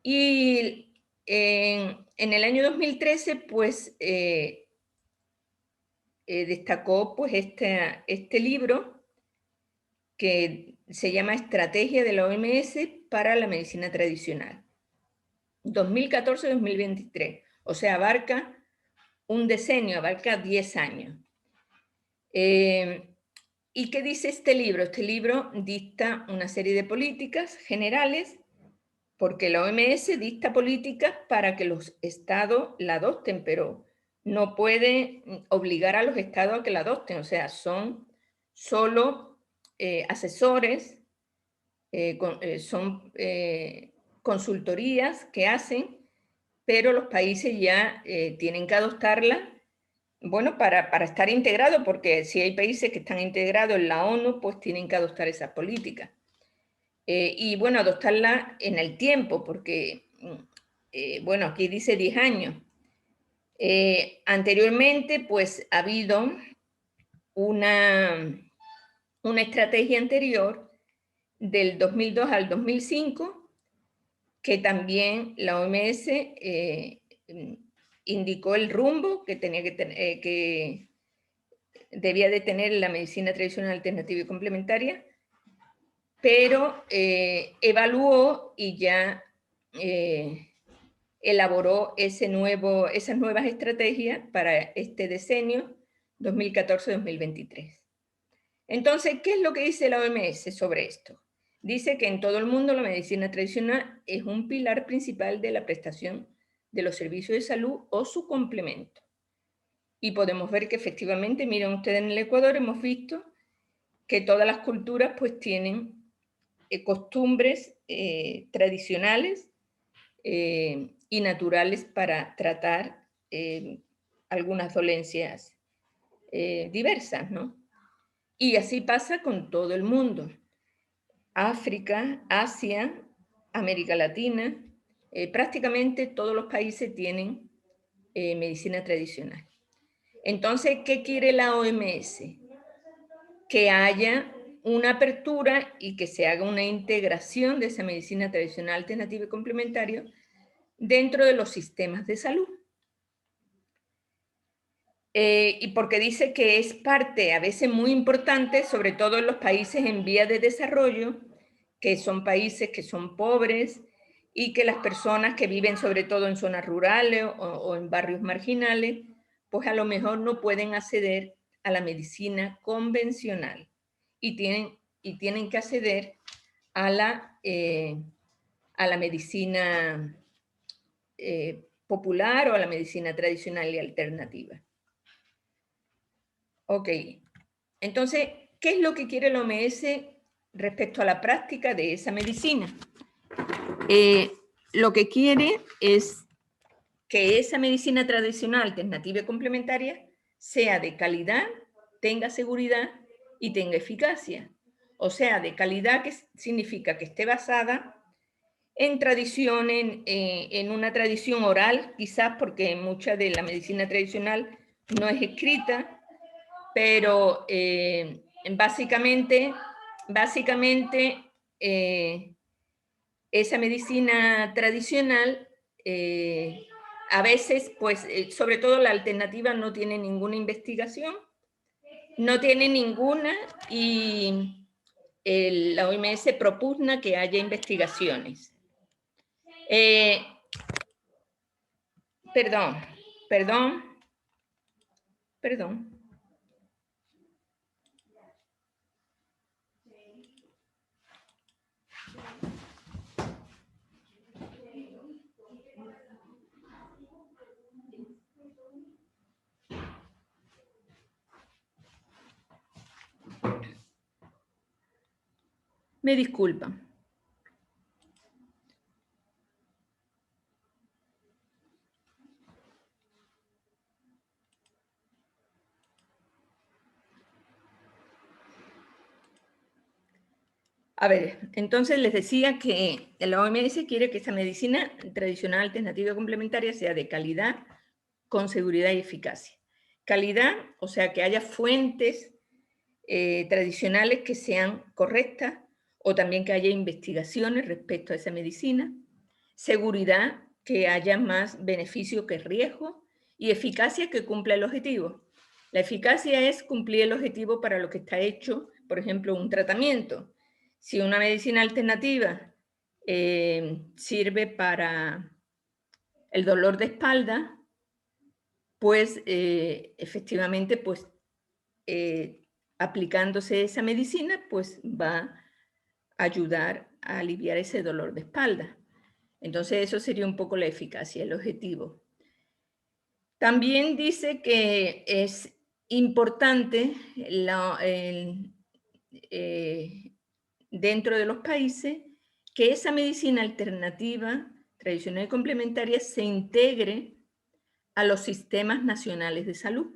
y en el año 2013, pues, destacó pues este libro que se llama Estrategia de la OMS para la Medicina Tradicional, 2014-2023, o sea, abarca un decenio, abarca 10 años. ¿Y qué dice este libro? Este libro dicta una serie de políticas generales, porque la OMS dicta políticas para que los estados la adopten, pero no puede obligar a los estados a que la adopten, o sea, son solo asesores, son consultorías que hacen, pero los países ya tienen que adoptarla, bueno, para estar integrados, porque si hay países que están integrados en la ONU, pues tienen que adoptar esas políticas. Y bueno, adoptarla en el tiempo, porque, bueno, aquí dice 10 años. Anteriormente, pues ha habido una estrategia anterior del 2002 al 2005, que también la OMS indicó el rumbo que tenía que debía de tener la medicina tradicional alternativa y complementaria, pero evaluó y ya elaboró esas nuevas estrategias para este decenio 2014-2023. Entonces, ¿qué es lo que dice la OMS sobre esto? Dice que en todo el mundo la medicina tradicional es un pilar principal de la prestación de los servicios de salud o su complemento. Y podemos ver que efectivamente, miren ustedes, en el Ecuador hemos visto que todas las culturas pues tienen costumbres tradicionales y naturales para tratar algunas dolencias diversas, ¿no? Y así pasa con todo el mundo. África, Asia, América Latina, prácticamente todos los países tienen medicina tradicional. Entonces, ¿qué quiere la OMS? Que haya una apertura y que se haga una integración de esa medicina tradicional alternativa y complementaria dentro de los sistemas de salud. Y porque dice que es parte a veces muy importante, sobre todo en los países en vías de desarrollo, que son países que son pobres y que las personas que viven sobre todo en zonas rurales o en barrios marginales, pues a lo mejor no pueden acceder a la medicina convencional y tienen que acceder a la medicina popular o a la medicina tradicional y alternativa. Ok, entonces, ¿qué es lo que quiere la OMS respecto a la práctica de esa medicina? Lo que quiere es que esa medicina tradicional, alternativa y complementaria sea de calidad, tenga seguridad y tenga eficacia. O sea, de calidad, que significa que esté basada en tradición, en una tradición oral, quizás porque mucha de la medicina tradicional no es escrita, pero básicamente esa medicina tradicional a veces, pues, sobre todo la alternativa no tiene ninguna investigación, no tiene ninguna, y la OMS propugna que haya investigaciones. Perdón. Me disculpan. A ver, entonces les decía que la OMS quiere que esa medicina tradicional, alternativa y complementaria sea de calidad, con seguridad y eficacia. Calidad, o sea, que haya fuentes tradicionales que sean correctas, o también que haya investigaciones respecto a esa medicina. Seguridad, que haya más beneficio que riesgo, y eficacia, que cumpla el objetivo. La eficacia es cumplir el objetivo para lo que está hecho, por ejemplo, un tratamiento. Si una medicina alternativa sirve para el dolor de espalda, pues efectivamente, pues aplicándose esa medicina, pues va a ayudar a aliviar ese dolor de espalda. Entonces eso sería un poco la eficacia, el objetivo. También dice que es importante dentro de los países que esa medicina alternativa, tradicional y complementaria se integre a los sistemas nacionales de salud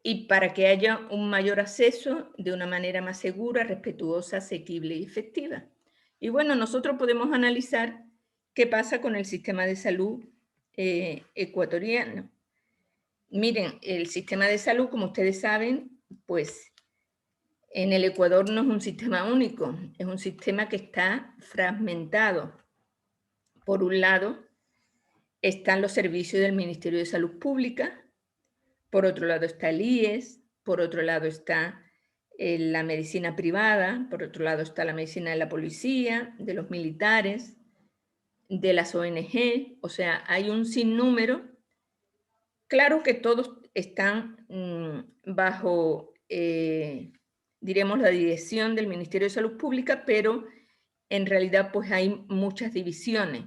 y para que haya un mayor acceso de una manera más segura, respetuosa, asequible y efectiva. Y bueno, nosotros podemos analizar qué pasa con el sistema de salud ecuatoriano. Miren, el sistema de salud, como ustedes saben, pues en el Ecuador no es un sistema único, es un sistema que está fragmentado. Por un lado, están los servicios del Ministerio de Salud Pública, por otro lado está el IES, por otro lado está la medicina privada, por otro lado está la medicina de la policía, de los militares, de las ONG, o sea, hay un sinnúmero. Claro que todos están bajo, diremos, la dirección del Ministerio de Salud Pública, pero en realidad pues hay muchas divisiones.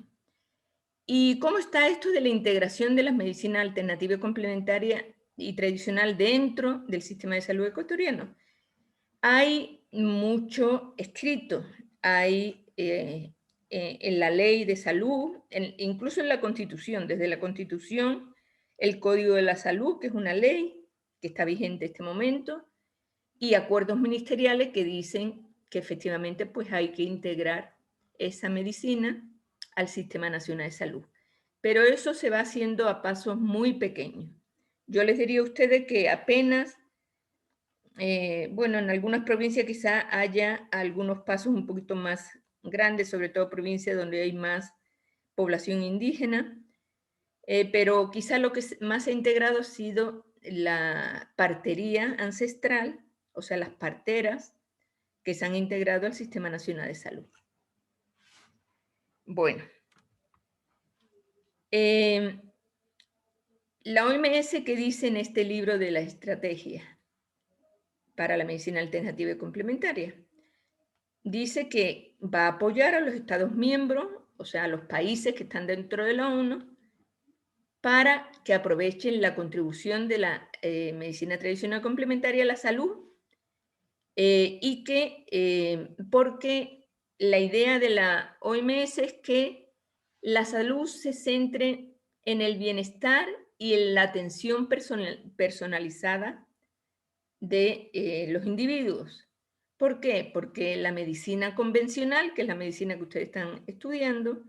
¿Y cómo está esto de la integración de las medicinas alternativas complementarias y tradicional dentro del sistema de salud ecuatoriano? Hay mucho escrito, hay en la ley de salud, incluso en la Constitución, desde la Constitución, el Código de la Salud, que es una ley que está vigente en este momento, y acuerdos ministeriales que dicen que efectivamente pues hay que integrar esa medicina al Sistema Nacional de Salud. Pero eso se va haciendo a pasos muy pequeños. Yo les diría a ustedes que apenas, bueno, en algunas provincias quizá haya algunos pasos un poquito más grandes, sobre todo provincias donde hay más población indígena, pero quizá lo que más se ha integrado ha sido la partería ancestral, o sea, las parteras que se han integrado al Sistema Nacional de Salud. Bueno. La OMS, ¿qué dice en este libro de la estrategia para la medicina alternativa y complementaria? Dice que va a apoyar a los Estados miembros, o sea, a los países que están dentro de la ONU, para que aprovechen la contribución de la medicina tradicional complementaria a la salud y que, porque la idea de la OMS es que la salud se centre en el bienestar y en la atención personalizada de los individuos. ¿Por qué? Porque la medicina convencional, que es la medicina que ustedes están estudiando,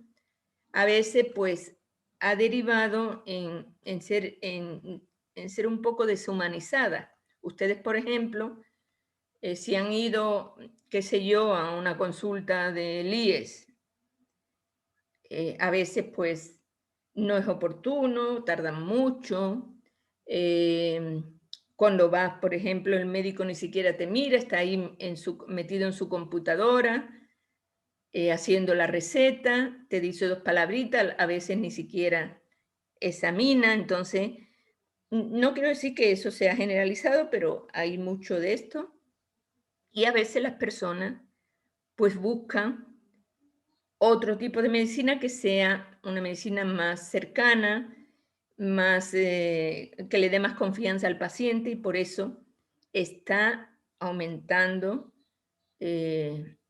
a veces pues ha derivado en ser un poco deshumanizada. Ustedes, por ejemplo, si han ido, qué sé yo, a una consulta del IES, a veces pues no es oportuno, tardan mucho. Cuando vas, por ejemplo, el médico ni siquiera te mira, está ahí metido en su computadora, haciendo la receta, te dice 2 palabritas, a veces ni siquiera examina. Entonces, no quiero decir que eso sea generalizado, pero hay mucho de esto. Y a veces las personas pues buscan otro tipo de medicina que sea una medicina más cercana, más, que le dé más confianza al paciente, y por eso está aumentando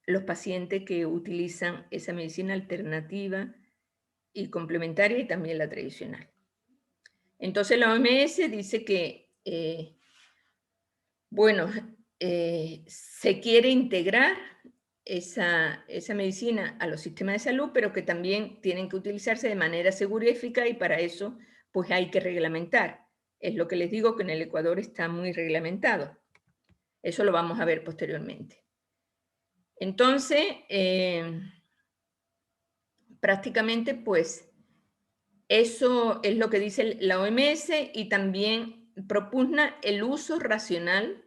los pacientes que utilizan esa medicina alternativa y complementaria y también la tradicional. Entonces la OMS dice que, bueno, se quiere integrar esa medicina a los sistemas de salud, pero que también tienen que utilizarse de manera segura y eficaz, y para eso pues hay que reglamentar. Es lo que les digo, que en el Ecuador está muy reglamentado. Eso lo vamos a ver posteriormente. Entonces, prácticamente pues eso es lo que dice la OMS, y también propugna el uso racional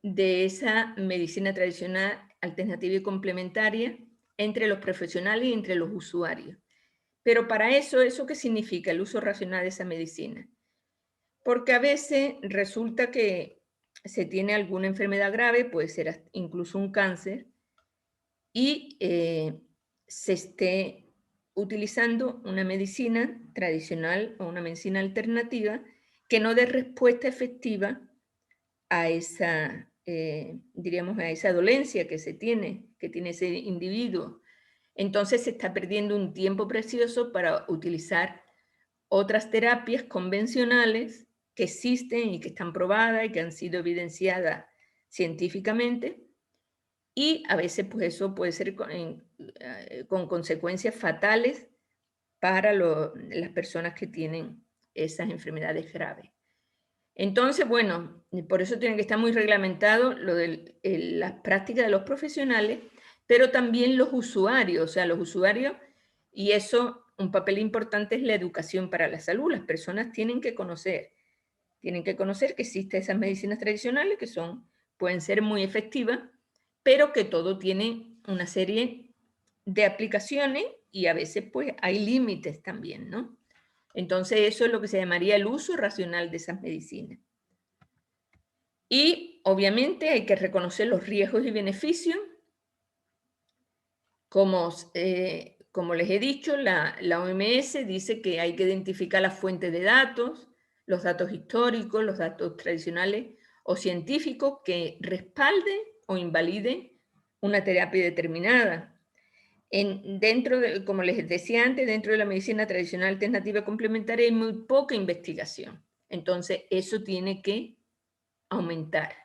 de esa medicina tradicional, alternativa y complementaria entre los profesionales y entre los usuarios. Pero para eso, ¿eso qué significa, el uso racional de esa medicina? Porque a veces resulta que se tiene alguna enfermedad grave, puede ser incluso un cáncer, y se esté utilizando una medicina tradicional o una medicina alternativa que no dé respuesta efectiva a esa diríamos, a esa dolencia que tiene ese individuo. Entonces se está perdiendo un tiempo precioso para utilizar otras terapias convencionales que existen y que están probadas y que han sido evidenciadas científicamente, y a veces pues eso puede ser con consecuencias fatales para las personas que tienen esas enfermedades graves. Entonces, bueno, por eso tiene que estar muy reglamentado lo de las prácticas de los profesionales, pero también los usuarios, o sea, los usuarios, y eso, un papel importante es la educación para la salud. Las personas tienen que conocer que existen esas medicinas tradicionales que pueden ser muy efectivas, pero que todo tiene una serie de aplicaciones y a veces pues hay límites también, ¿no? Entonces eso es lo que se llamaría el uso racional de esas medicinas. Y obviamente hay que reconocer los riesgos y beneficios. Como les he dicho, la OMS dice que hay que identificar las fuentes de datos, los datos históricos, los datos tradicionales o científicos que respalden o invaliden una terapia determinada. Como les decía antes, dentro de la medicina tradicional alternativa complementaria hay muy poca investigación. Entonces, eso tiene que aumentar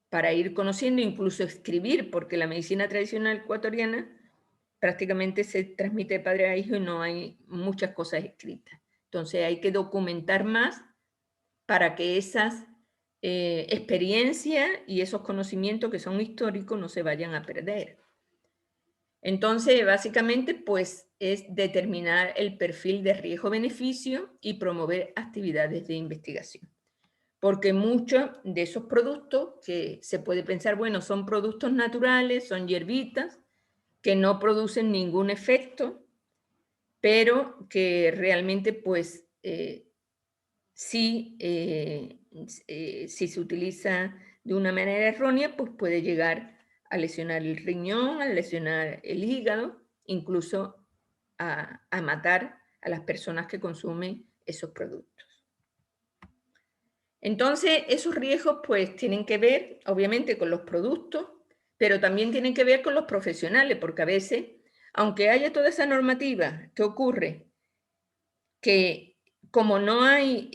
para ir conociendo, incluso escribir, porque la medicina tradicional ecuatoriana prácticamente se transmite de padre a hijo y no hay muchas cosas escritas. Entonces, hay que documentar más para que esas experiencias y esos conocimientos que son históricos no se vayan a perder. Entonces, básicamente, pues es determinar el perfil de riesgo-beneficio y promover actividades de investigación. Porque muchos de esos productos que se puede pensar, bueno, son productos naturales, son hierbitas, que no producen ningún efecto, pero que realmente, pues, si se utiliza de una manera errónea, pues puede llegar a lesionar el riñón, a lesionar el hígado, incluso a matar a las personas que consumen esos productos. Entonces, esos riesgos pues tienen que ver, obviamente, con los productos, pero también tienen que ver con los profesionales, porque a veces, aunque haya toda esa normativa, ¿qué ocurre? Que como no hay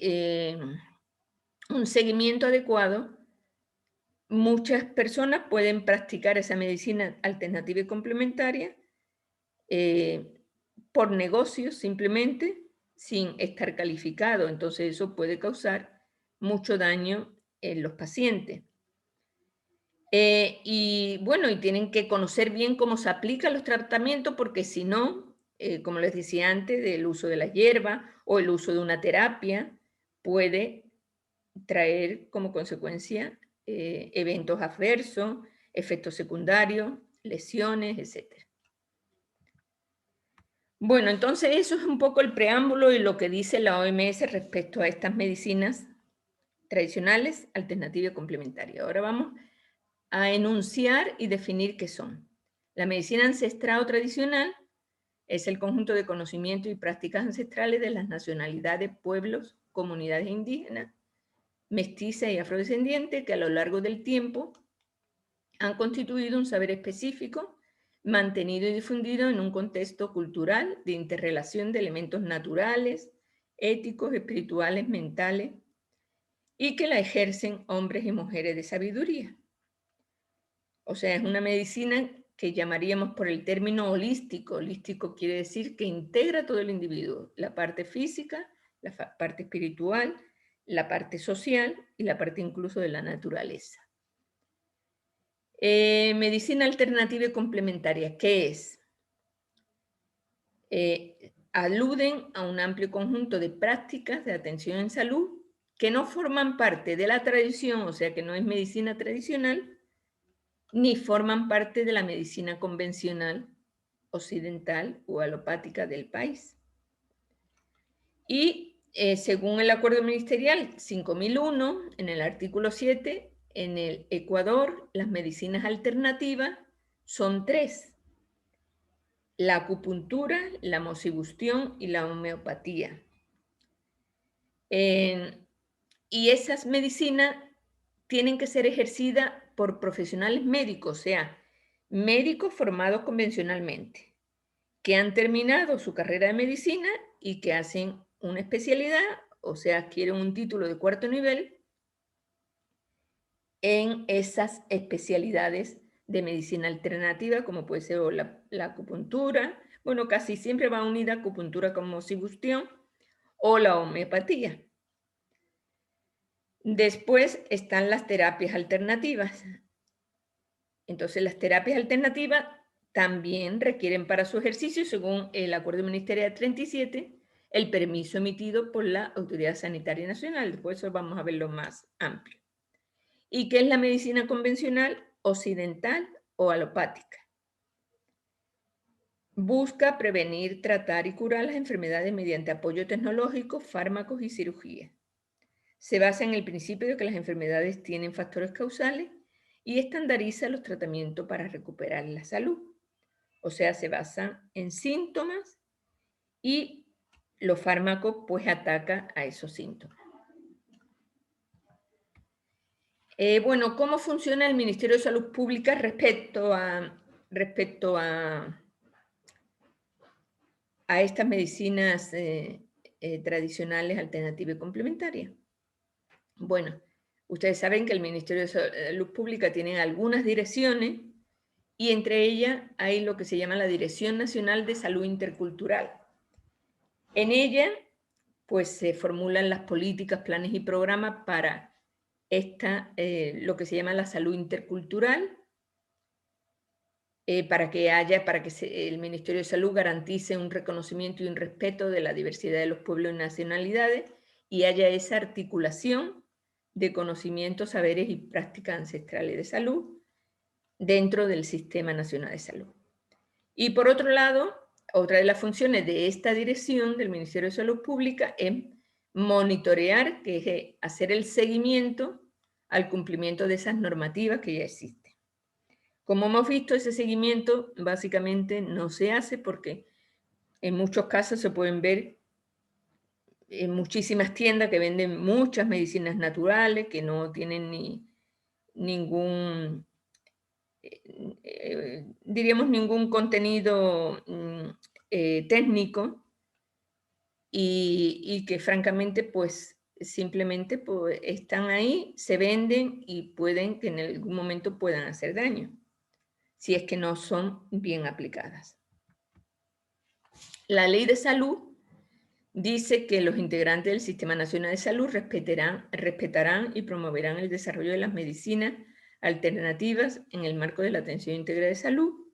un seguimiento adecuado, muchas personas pueden practicar esa medicina alternativa y complementaria por negocios simplemente, sin estar calificado. Entonces eso puede causar mucho daño en los pacientes. Y bueno, y tienen que conocer bien cómo se aplican los tratamientos, porque si no, como les decía antes, del uso de la hierba o el uso de una terapia puede traer como consecuencia eventos adversos, efectos secundarios, lesiones, etc. Bueno, entonces eso es un poco el preámbulo y lo que dice la OMS respecto a estas medicinas tradicionales, alternativas y complementarias. Ahora vamos a enunciar y definir qué son. La medicina ancestral o tradicional es el conjunto de conocimientos y prácticas ancestrales de las nacionalidades, pueblos, comunidades indígenas, mestizas y afrodescendientes que a lo largo del tiempo han constituido un saber específico, mantenido y difundido en un contexto cultural de interrelación de elementos naturales, éticos, espirituales, mentales, y que la ejercen hombres y mujeres de sabiduría. O sea, es una medicina que llamaríamos por el término holístico. Holístico quiere decir que integra todo el individuo, la parte física, la parte espiritual, la parte social y la parte incluso de la naturaleza. Medicina alternativa y complementaria, ¿qué es? Aluden a un amplio conjunto de prácticas de atención en salud que no forman parte de la tradición, o sea que no es medicina tradicional, ni forman parte de la medicina convencional, occidental o alopática del país. Y según el acuerdo ministerial 5001, en el artículo 7, en el Ecuador las medicinas alternativas son 3. La acupuntura, la mosibustión y la homeopatía. Y esas medicinas tienen que ser ejercidas por profesionales médicos, o sea, médicos formados convencionalmente, que han terminado su carrera de medicina y que hacen una especialidad, o sea, adquieren un título de cuarto nivel en esas especialidades de medicina alternativa, como puede ser la acupuntura, bueno, casi siempre va unida a acupuntura con moxibustión, o la homeopatía. Después están las terapias alternativas. Entonces, las terapias alternativas también requieren para su ejercicio, según el Acuerdo Ministerial 37, el permiso emitido por la Autoridad Sanitaria Nacional. Después eso vamos a verlo más amplio. ¿Y qué es la medicina convencional, occidental o alopática? Busca prevenir, tratar y curar las enfermedades mediante apoyo tecnológico, fármacos y cirugía. Se basa en el principio de que las enfermedades tienen factores causales y estandariza los tratamientos para recuperar la salud. O sea, se basa en síntomas y los fármacos pues atacan a esos síntomas. Bueno, ¿cómo funciona el Ministerio de Salud Pública respecto a estas medicinas tradicionales, alternativas y complementarias? Bueno, ustedes saben que el Ministerio de Salud Pública tiene algunas direcciones y entre ellas hay lo que se llama la Dirección Nacional de Salud Intercultural. En ella, pues se formulan las políticas, planes y programas para lo que se llama la salud intercultural, para que el Ministerio de Salud garantice un reconocimiento y un respeto de la diversidad de los pueblos y nacionalidades y haya esa articulación de conocimientos, saberes y prácticas ancestrales de salud dentro del Sistema Nacional de Salud. Y por otro lado, otra de las funciones de esta dirección del Ministerio de Salud Pública es monitorear, que es hacer el seguimiento al cumplimiento de esas normativas que ya existen. Como hemos visto, ese seguimiento básicamente no se hace porque en muchos casos se pueden ver en muchísimas tiendas que venden muchas medicinas naturales que no tienen ningún contenido técnico y que francamente pues simplemente pues, están ahí, se venden y pueden que en algún momento puedan hacer daño si es que no son bien aplicadas. La Ley de Salud dice que los integrantes del Sistema Nacional de Salud respetarán y promoverán el desarrollo de las medicinas alternativas en el marco de la atención integral de salud,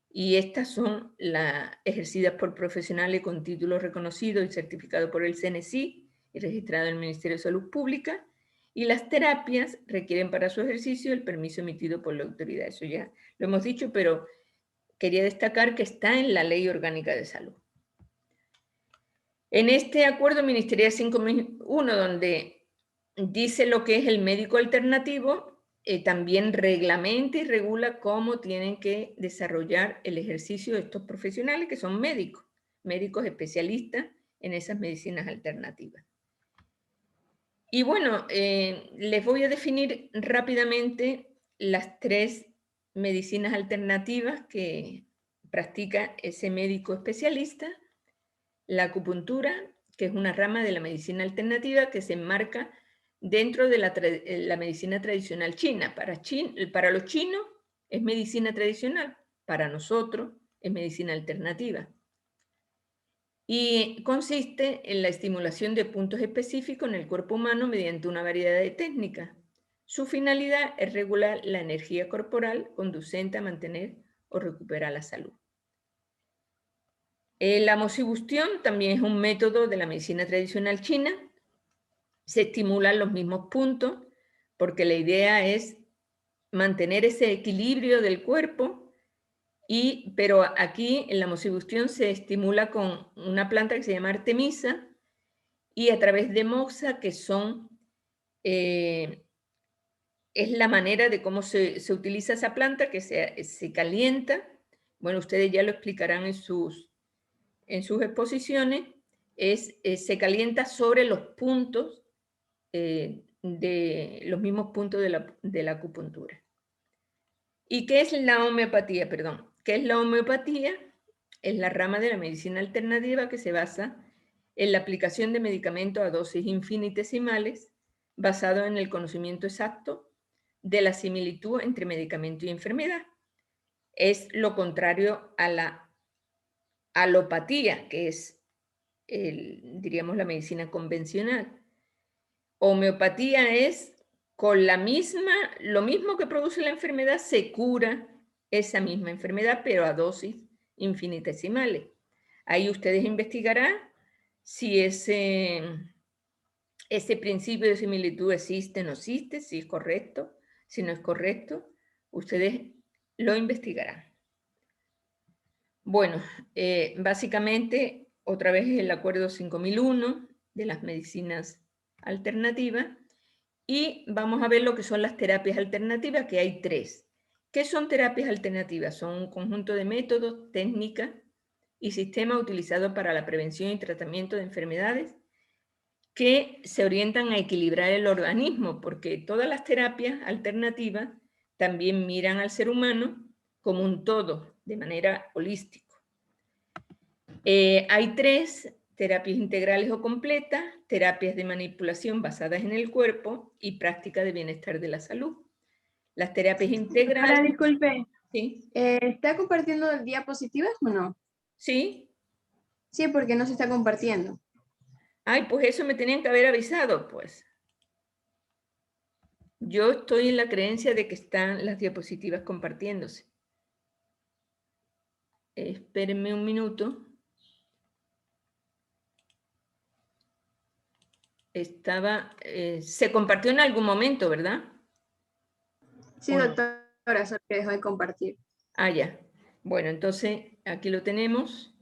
y estas son las ejercidas por profesionales con títulos reconocidos y certificados por el CNSI y registrado en el Ministerio de Salud Pública, y las terapias requieren para su ejercicio el permiso emitido por la autoridad. Eso ya lo hemos dicho, pero quería destacar que está en la Ley Orgánica de Salud. En este acuerdo ministerial 5.1, donde dice lo que es el médico alternativo, también reglamenta y regula cómo tienen que desarrollar el ejercicio de estos profesionales que son médicos especialistas en esas medicinas alternativas. Y bueno, les voy a definir rápidamente las 3 medicinas alternativas que practica ese médico especialista. La acupuntura, que es una rama de la medicina alternativa que se enmarca dentro de la medicina tradicional china. Para los chinos es medicina tradicional, para nosotros es medicina alternativa. Y consiste en la estimulación de puntos específicos en el cuerpo humano mediante una variedad de técnicas. Su finalidad es regular la energía corporal conducente a mantener o recuperar la salud. La moxibustión también es un método de la medicina tradicional china. Se estimulan los mismos puntos porque la idea es mantener ese equilibrio del cuerpo, pero aquí en la moxibustión se estimula con una planta que se llama artemisa y a través de moxa, que es la manera de cómo se utiliza esa planta, que se calienta. Bueno, ustedes ya lo explicarán en sus exposiciones. Se calienta sobre los puntos, los mismos puntos de la acupuntura. ¿Y qué es la homeopatía? Perdón. ¿Qué es la homeopatía? Es la rama de la medicina alternativa que se basa en la aplicación de medicamentos a dosis infinitesimales basado en el conocimiento exacto de la similitud entre medicamento y enfermedad. Es lo contrario a la alopatía, que es, diríamos, la medicina convencional. Homeopatía es con lo mismo que produce la enfermedad, se cura esa misma enfermedad, pero a dosis infinitesimales. Ahí ustedes investigarán si ese principio de similitud existe o no existe, si es correcto, si no es correcto, ustedes lo investigarán. Bueno, básicamente, otra vez el Acuerdo 5001 de las medicinas alternativas, y vamos a ver lo que son las terapias alternativas, que hay 3. ¿Qué son terapias alternativas? Son un conjunto de métodos, técnicas y sistemas utilizados para la prevención y tratamiento de enfermedades que se orientan a equilibrar el organismo, porque todas las terapias alternativas también miran al ser humano como un todo, de manera holística. Hay 3, terapias integrales o completas, terapias de manipulación basadas en el cuerpo y práctica de bienestar de la salud. Las terapias integrales... Ahora, disculpe. Sí. ¿Está compartiendo diapositivas o no? Sí. Sí, porque no se está compartiendo. Ay, pues eso me tenían que haber avisado, pues. Yo estoy en la creencia de que están las diapositivas compartiéndose. Espérenme un minuto. Se compartió en algún momento, ¿verdad? Sí, doctora, solo que dejó de compartir. Ah, ya. Bueno, entonces aquí lo tenemos.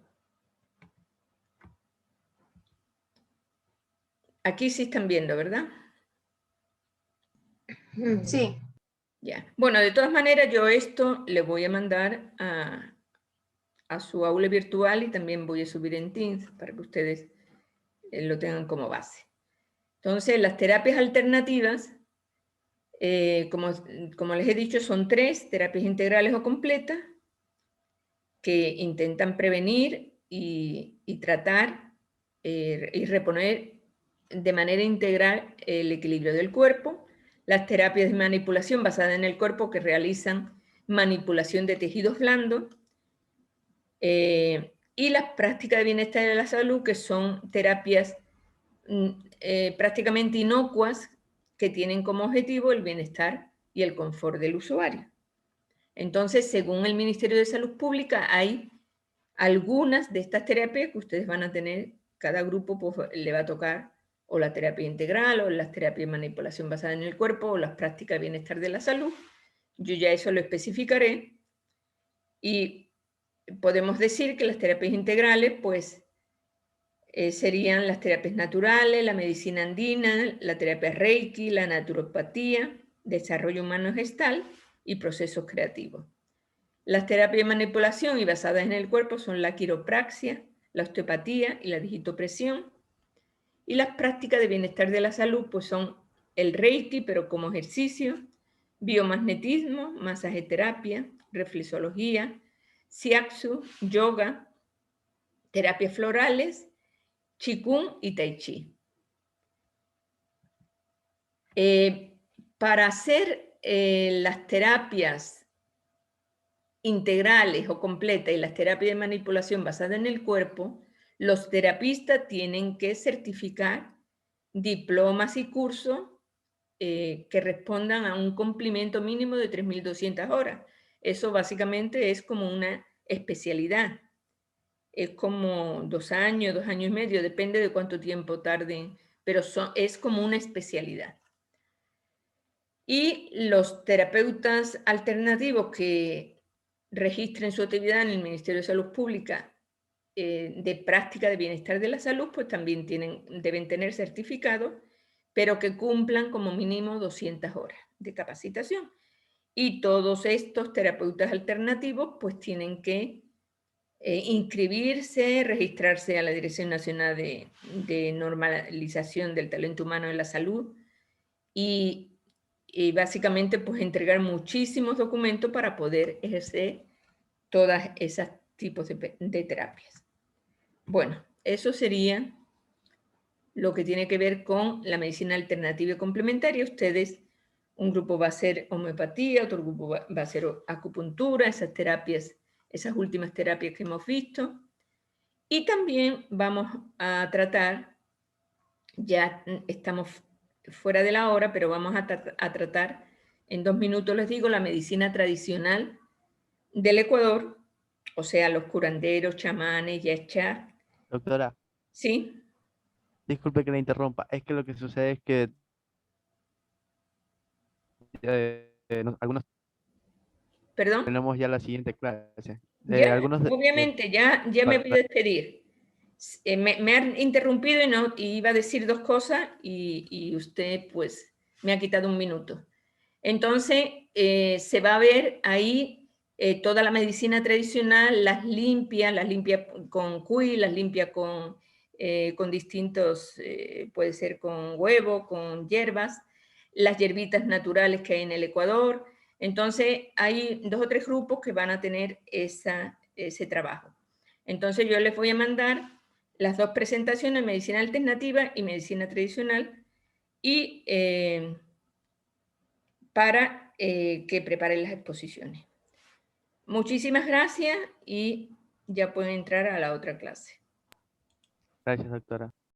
Aquí sí están viendo, ¿verdad? Sí. Ya. Bueno, de todas maneras, yo esto le voy a mandar a su aula virtual y también voy a subir en Teams para que ustedes lo tengan como base. Entonces, las terapias alternativas, como les he dicho, son 3, terapias integrales o completas, que intentan prevenir y tratar y reponer de manera integral el equilibrio del cuerpo. Las terapias de manipulación basadas en el cuerpo, que realizan manipulación de tejidos blandos. Y las prácticas de bienestar de la salud, que son terapias prácticamente inocuas, que tienen como objetivo el bienestar y el confort del usuario. Entonces, según el Ministerio de Salud Pública, hay algunas de estas terapias que ustedes van a tener, cada grupo pues, le va a tocar o la terapia integral, o las terapias de manipulación basada en el cuerpo, o las prácticas de bienestar de la salud. Yo ya eso lo especificaré. Y podemos decir que las terapias integrales, pues, serían las terapias naturales, la medicina andina, la terapia Reiki, la naturopatía, desarrollo humano gestal y procesos creativos. Las terapias de manipulación y basadas en el cuerpo son la quiropraxia, la osteopatía y la digitopresión. Y las prácticas de bienestar de la salud pues son el Reiki, pero como ejercicio, biomagnetismo, masajeterapia, reflexología, shiatsu, yoga, terapias florales, Qigong y Tai Chi. Para hacer las terapias integrales o completas y las terapias de manipulación basadas en el cuerpo, los terapistas tienen que certificar diplomas y cursos que respondan a un cumplimiento mínimo de 3.200 horas. Eso básicamente es como una especialidad. Es como 2 años, 2 años y medio, depende de cuánto tiempo tarden, pero es como una especialidad. Y los terapeutas alternativos que registren su actividad en el Ministerio de Salud Pública de práctica de bienestar de la salud, pues también deben tener certificado, pero que cumplan como mínimo 200 horas de capacitación. Y todos estos terapeutas alternativos pues tienen que inscribirse, registrarse a la Dirección Nacional de Normalización del Talento Humano en la Salud y y básicamente pues entregar muchísimos documentos para poder ejercer todas esas tipos de terapias. Bueno, eso sería lo que tiene que ver con la medicina alternativa y complementaria. Ustedes, un grupo va a ser homeopatía, otro grupo va a ser acupuntura, esas terapias, esas últimas terapias que hemos visto. Y también vamos a tratar, ya estamos fuera de la hora, pero vamos a tratar, en 2 minutos les digo, la medicina tradicional del Ecuador, o sea, los curanderos, chamanes, yachá. Doctora, ¿Sí? disculpe que la interrumpa. Es que lo que sucede es que algunos ¿Perdón? tenemos ya la siguiente clase. Ya, obviamente, ya me voy a despedir. Me han interrumpido y iba a decir 2 cosas y usted pues me ha quitado 1 minuto. Entonces, se va a ver ahí toda la medicina tradicional, las limpia con cuy, las limpia con distintos, puede ser con huevo, con hierbas, las hierbitas naturales que hay en el Ecuador. Entonces, hay 2 o 3 grupos que van a tener ese trabajo. Entonces, yo les voy a mandar las 2 presentaciones, medicina alternativa y medicina tradicional, y para que preparen las exposiciones. Muchísimas gracias y ya pueden entrar a la otra clase. Gracias, doctora.